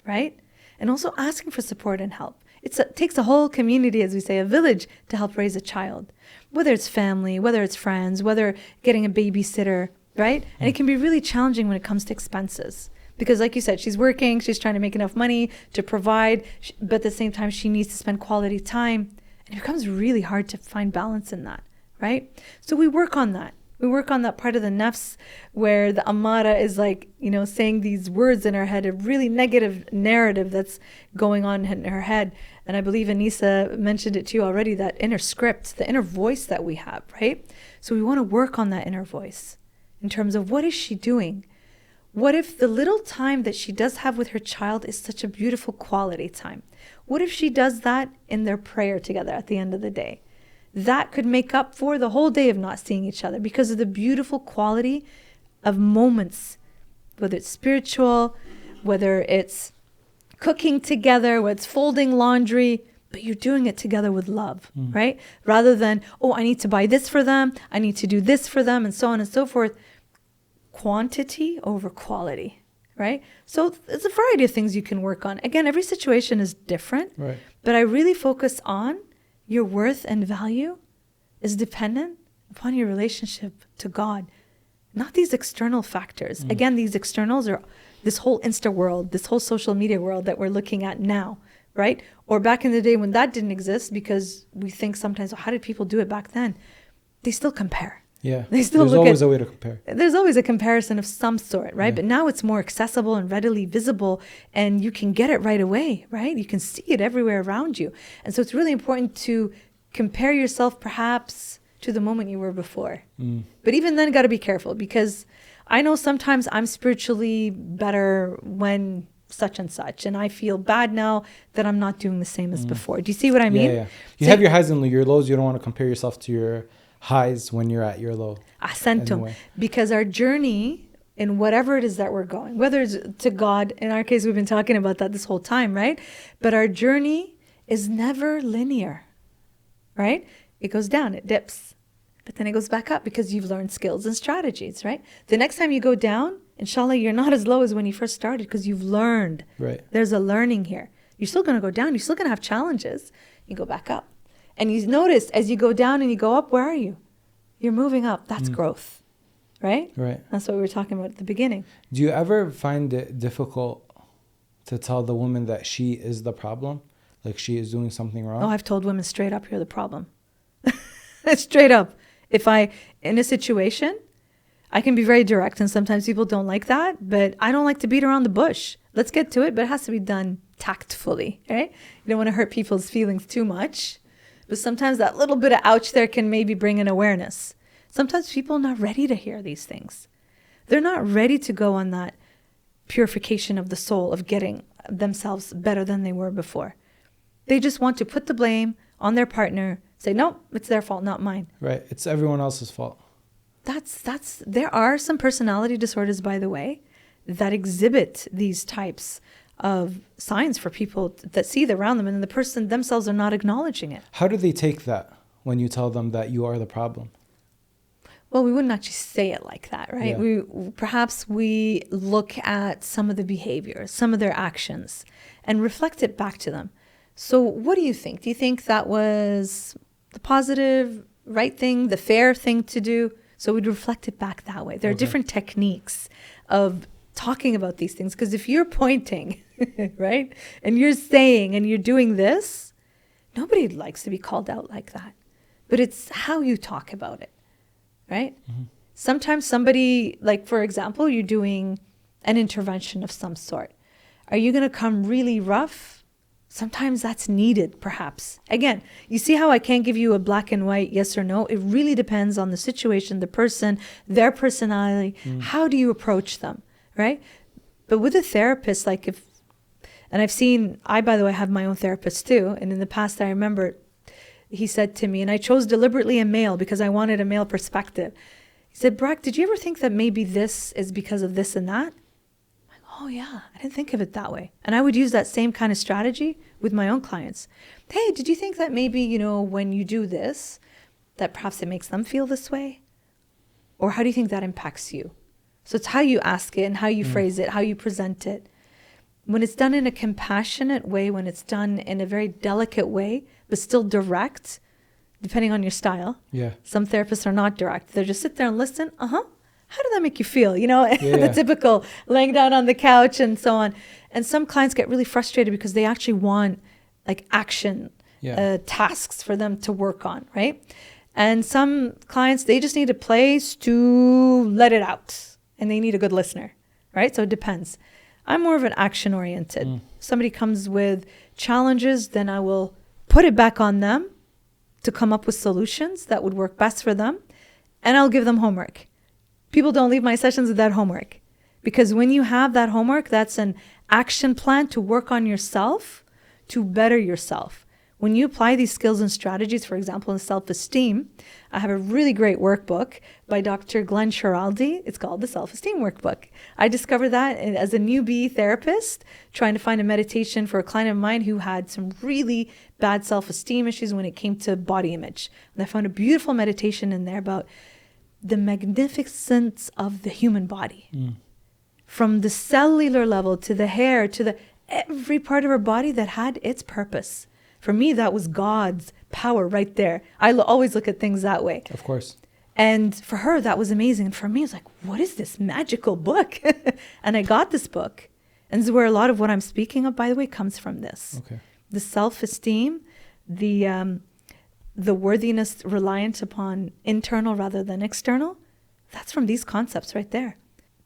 right? And also asking for support and help. It takes a whole community, as we say, a village, to help raise a child. Whether it's family, whether it's friends, whether getting a babysitter, right? And it can be really challenging when it comes to expenses. Because like you said, she's working, she's trying to make enough money to provide, but at the same time, she needs to spend quality time. And it becomes really hard to find balance in that, right? So we work on that. We work on that part of the nafs where the amara is like, saying these words in her head, a really negative narrative that's going on in her head. And I believe Anisa mentioned it to you already, that inner script, the inner voice that we have, right? So we want to work on that inner voice in terms of what is she doing? What if the little time that she does have with her child is such a beautiful quality time? What if she does that in their prayer together at the end of the day? That could make up for the whole day of not seeing each other because of the beautiful quality of moments, whether it's spiritual, whether it's cooking together, whether it's folding laundry, but you're doing it together with love, right? Rather than, I need to buy this for them, I need to do this for them, and so on and so forth. Quantity over quality, right? So it's a variety of things you can work on. Again, every situation is different, right? But I really focus on your worth and value is dependent upon your relationship to God, not these external factors. Again, these externals are this whole Insta world, this whole social media world that we're looking at now, right? Or back in the day when that didn't exist, because we think sometimes, how did people do it back then? They still compare. Yeah, they still there's always a way to compare. There's always a comparison of some sort, right? Yeah. But now it's more accessible and readily visible, and you can get it right away, right? You can see it everywhere around you. And so it's really important to compare yourself perhaps to the moment you were before. But even then, got to be careful, because I know sometimes I'm spiritually better when such and such, and I feel bad now that I'm not doing the same as before. Do you see what I mean? Yeah. You have your highs and your lows. You don't want to compare yourself to your highs when you're at your low. Ahsantum. Anyway. Because our journey in whatever it is that we're going, whether it's to God, in our case, we've been talking about that this whole time, right? But our journey is never linear, right? It goes down, it dips, but then it goes back up because you've learned skills and strategies, right? The next time you go down, inshallah, you're not as low as when you first started because you've learned. Right. There's a learning here. You're still going to go down. You're still going to have challenges. You go back up. And you notice as you go down and you go up, where are you? You're moving up. That's growth, right? Right. That's what we were talking about at the beginning. Do you ever find it difficult to tell the woman that she is the problem? Like she is doing something wrong? Oh, I've told women straight up, you're the problem. Straight up. If in a situation, I can be very direct, and sometimes people don't like that, but I don't like to beat around the bush. Let's get to it, but it has to be done tactfully, right? You don't want to hurt people's feelings too much. But sometimes that little bit of ouch there can maybe bring an awareness. Sometimes people are not ready to hear these things. They're not ready to go on that purification of the soul, of getting themselves better than they were before. They just want to put the blame on their partner, say, no, it's their fault, not mine. Right. It's everyone else's fault. There are some personality disorders, by the way, that exhibit these types of signs for people that see it around them, and the person themselves are not acknowledging it. How do they take that when you tell them that you are the problem? Well, we wouldn't actually say it like that, right? Yeah. Perhaps we look at some of the behaviors, some of their actions, and reflect it back to them. So what do you think? Do you think that was the positive, right thing, the fair thing to do? So we'd reflect it back that way. There are different techniques of talking about these things, because if you're pointing, right, and you're saying and you're doing this, nobody likes to be called out like that. But it's how you talk about it, right? Mm-hmm. Sometimes somebody, like for example, you're doing an intervention of some sort. Are you going to come really rough? Sometimes that's needed, perhaps. Again, you see how I can't give you a black and white yes or no? It really depends on the situation, the person, their personality. How do you approach them, right? But with a therapist, like I, by the way, have my own therapist too. And in the past, I remember he said to me, and I chose deliberately a male because I wanted a male perspective. He said, Berak, did you ever think that maybe this is because of this and that? Oh yeah, I didn't think of it that way. And I would use that same kind of strategy with my own clients. Hey, did you think that maybe, when you do this, that perhaps it makes them feel this way? Or how do you think that impacts you? So it's how you ask it and how you phrase it, how you present it. When it's done in a compassionate way, when it's done in a very delicate way, but still direct, depending on your style. Yeah. Some therapists are not direct. They just sit there and listen. How did that make you feel? The typical laying down on the couch and so on. And some clients get really frustrated because they actually want like action tasks for them to work on, right? And some clients, they just need a place to let it out and they need a good listener, right? So it depends. I'm more of an action oriented. Somebody comes with challenges, then I will put it back on them to come up with solutions that would work best for them. And I'll give them homework. People don't leave my sessions with that homework, because when you have that homework, that's an action plan to work on yourself, to better yourself. When you apply these skills and strategies, for example, in self-esteem, I have a really great workbook by Dr. Glenn Schiraldi. It's called the Self-Esteem Workbook. I discovered that as a newbie therapist, trying to find a meditation for a client of mine who had some really bad self-esteem issues when it came to body image. And I found a beautiful meditation in there about the magnificence of the human body. From the cellular level to the hair to the every part of our body that had its purpose. For me, that was God's power right there. I always look at things that way. Of course. And for her, that was amazing. And for me, it was like, what is this magical book? And I got this book. And this is where a lot of what I'm speaking of, by the way, comes from this. Okay. The self-esteem, the worthiness reliant upon internal rather than external, that's from these concepts right there.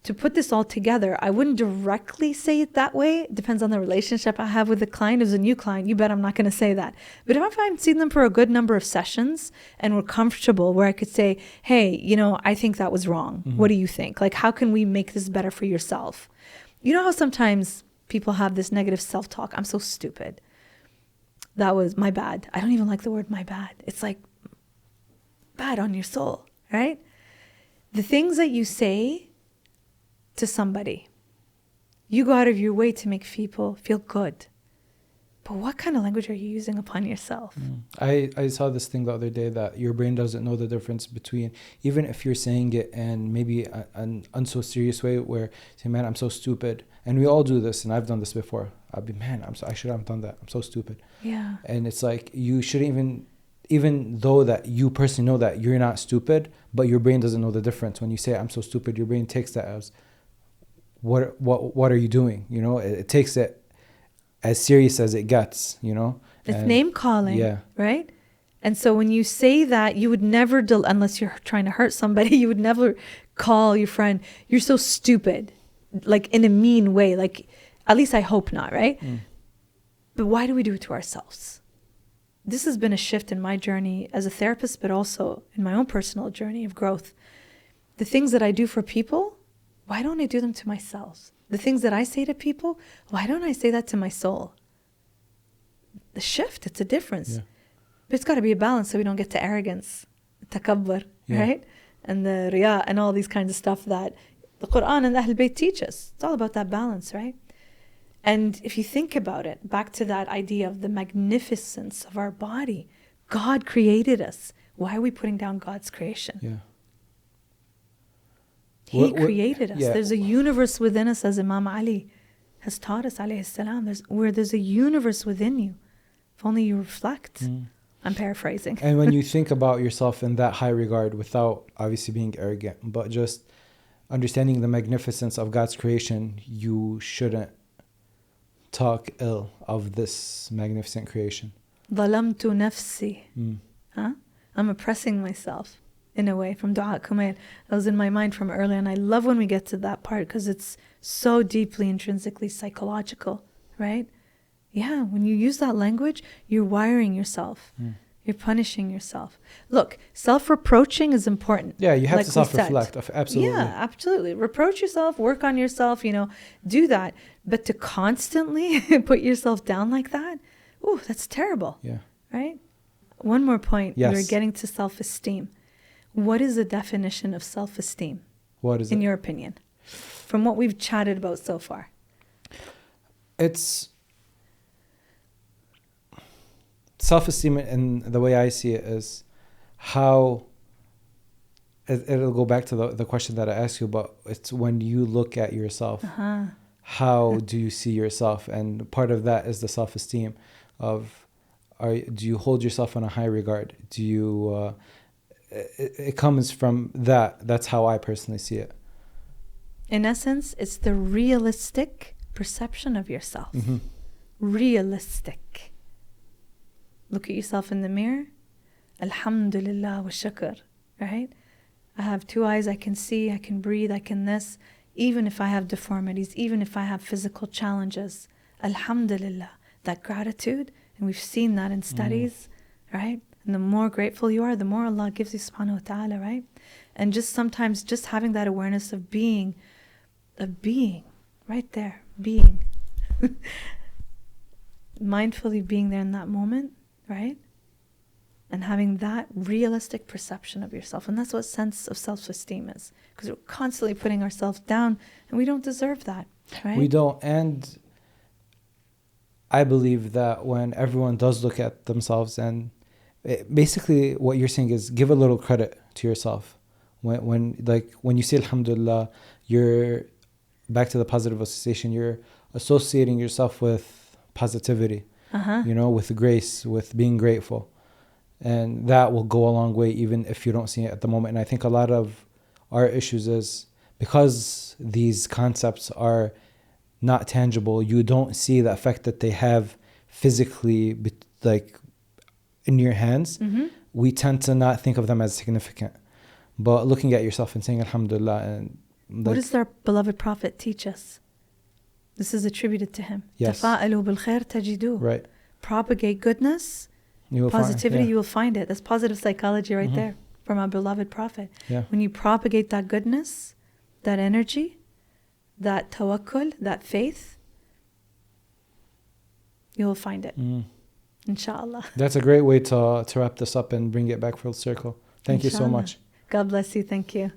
To put this all together, I wouldn't directly say it that way. It depends on the relationship I have with the client. As a new client, you bet I'm not going to say that. But if I've seen them for a good number of sessions and we're comfortable, where I could say, hey, I think that was wrong. What do you think? Like, how can we make this better for yourself? You know how sometimes people have this negative self-talk? I'm so stupid. That was my bad. I don't even like the word my bad. It's like bad on your soul, right? The things that you say to somebody, you go out of your way to make people feel good. But what kind of language are you using upon yourself? I saw this thing the other day that your brain doesn't know the difference between, even if you're saying it in maybe an unso serious way, where say, man, I'm so stupid. And we all do this, and I've done this before. I'll be, man, I should have done that. I'm so stupid. Yeah. And it's like, you shouldn't even though that you personally know that you're not stupid, but your brain doesn't know the difference. When you say, I'm so stupid, your brain takes that as, what are you doing? It takes it as serious as it gets, It's name calling, right? And so when you say that, you would never, unless you're trying to hurt somebody, you would never call your friend, you're so stupid, like in a mean way. Like, at least I hope not, right? But why do we do it to ourselves? this has been a shift in my journey as a therapist, but also in my own personal journey of growth. The things that I do for people, why don't I do them to myself? The things that I say to people, why don't I say that to my soul? The shift, it's a difference. Yeah. But it's got to be a balance so we don't get to arrogance, takabbur, right? And the riya and all these kinds of stuff that the Quran and the Ahl Bayt teach us. It's all about that balance, right? And if you think about it, back to that idea of the magnificence of our body, God created us. Why are we putting down God's creation? Yeah. He created us. Yeah. There's a universe within us, as Imam Ali has taught us, alayhi salam. There's a universe within you. If only you reflect. I'm paraphrasing. And when you think about yourself in that high regard, without obviously being arrogant, but just understanding the magnificence of God's creation, you shouldn't talk ill of this magnificent creation. ظلمت نفسي. Huh? I'm oppressing myself in a way from Dua Kumail. That was in my mind from earlier, and I love when we get to that part because it's so deeply intrinsically psychological, right? Yeah, when you use that language, you're wiring yourself. You're punishing yourself. Look, self-reproaching is important. Yeah, you have like to self-reflect. Absolutely. Yeah, absolutely. Reproach yourself, work on yourself, do that. But to constantly put yourself down like that, ooh, that's terrible. Yeah. Right? One more point. Yes. We're getting to self-esteem. What is the definition of self-esteem? What is it? In your opinion? From what we've chatted about so far. It's self-esteem, and the way I see it is how it'll go back to the question that I asked you about. It's when you look at yourself, how do you see yourself? And part of that is the self-esteem of, do you hold yourself in a high regard? Do you, it comes from that. That's how I personally see it. In essence, it's the realistic perception of yourself. Realistic. Look at yourself in the mirror. Alhamdulillah wa shukr. Right? I have 2 eyes, I can see, I can breathe, I can this. Even if I have deformities, even if I have physical challenges. Alhamdulillah. That gratitude, and we've seen that in studies, right? And the more grateful you are, the more Allah gives you, subhanahu wa ta'ala, right? And just sometimes just having that awareness of being, right there, being. Mindfully being there in that moment, right? And having that realistic perception of yourself. And that's what sense of self-esteem is. Because we're constantly putting ourselves down, and we don't deserve that, right? We don't. And I believe that when everyone does look at themselves, and basically what you're saying is give a little credit to yourself. When you say alhamdulillah, you're back to the positive association. You're associating yourself with positivity, with grace, with being grateful. And that will go a long way even if you don't see it at the moment. And I think a lot of our issues is because these concepts are not tangible, you don't see the effect that they have physically, in your hands. We tend to not think of them as significant. But looking at yourself and saying alhamdulillah, and what does our beloved Prophet teach us? This is attributed to him. Yes. تَفَاءَلُوا بِالْخَيْرِ تَجِدُوهُ. Right. Propagate goodness, positivity, you will find it. That's positive psychology right there from our beloved Prophet. Yeah. When you propagate that goodness, that energy, that tawakkul, that faith, you will find it. Inshallah. That's a great way to wrap this up and bring it back full circle. Thank you so much. God bless you. Thank you.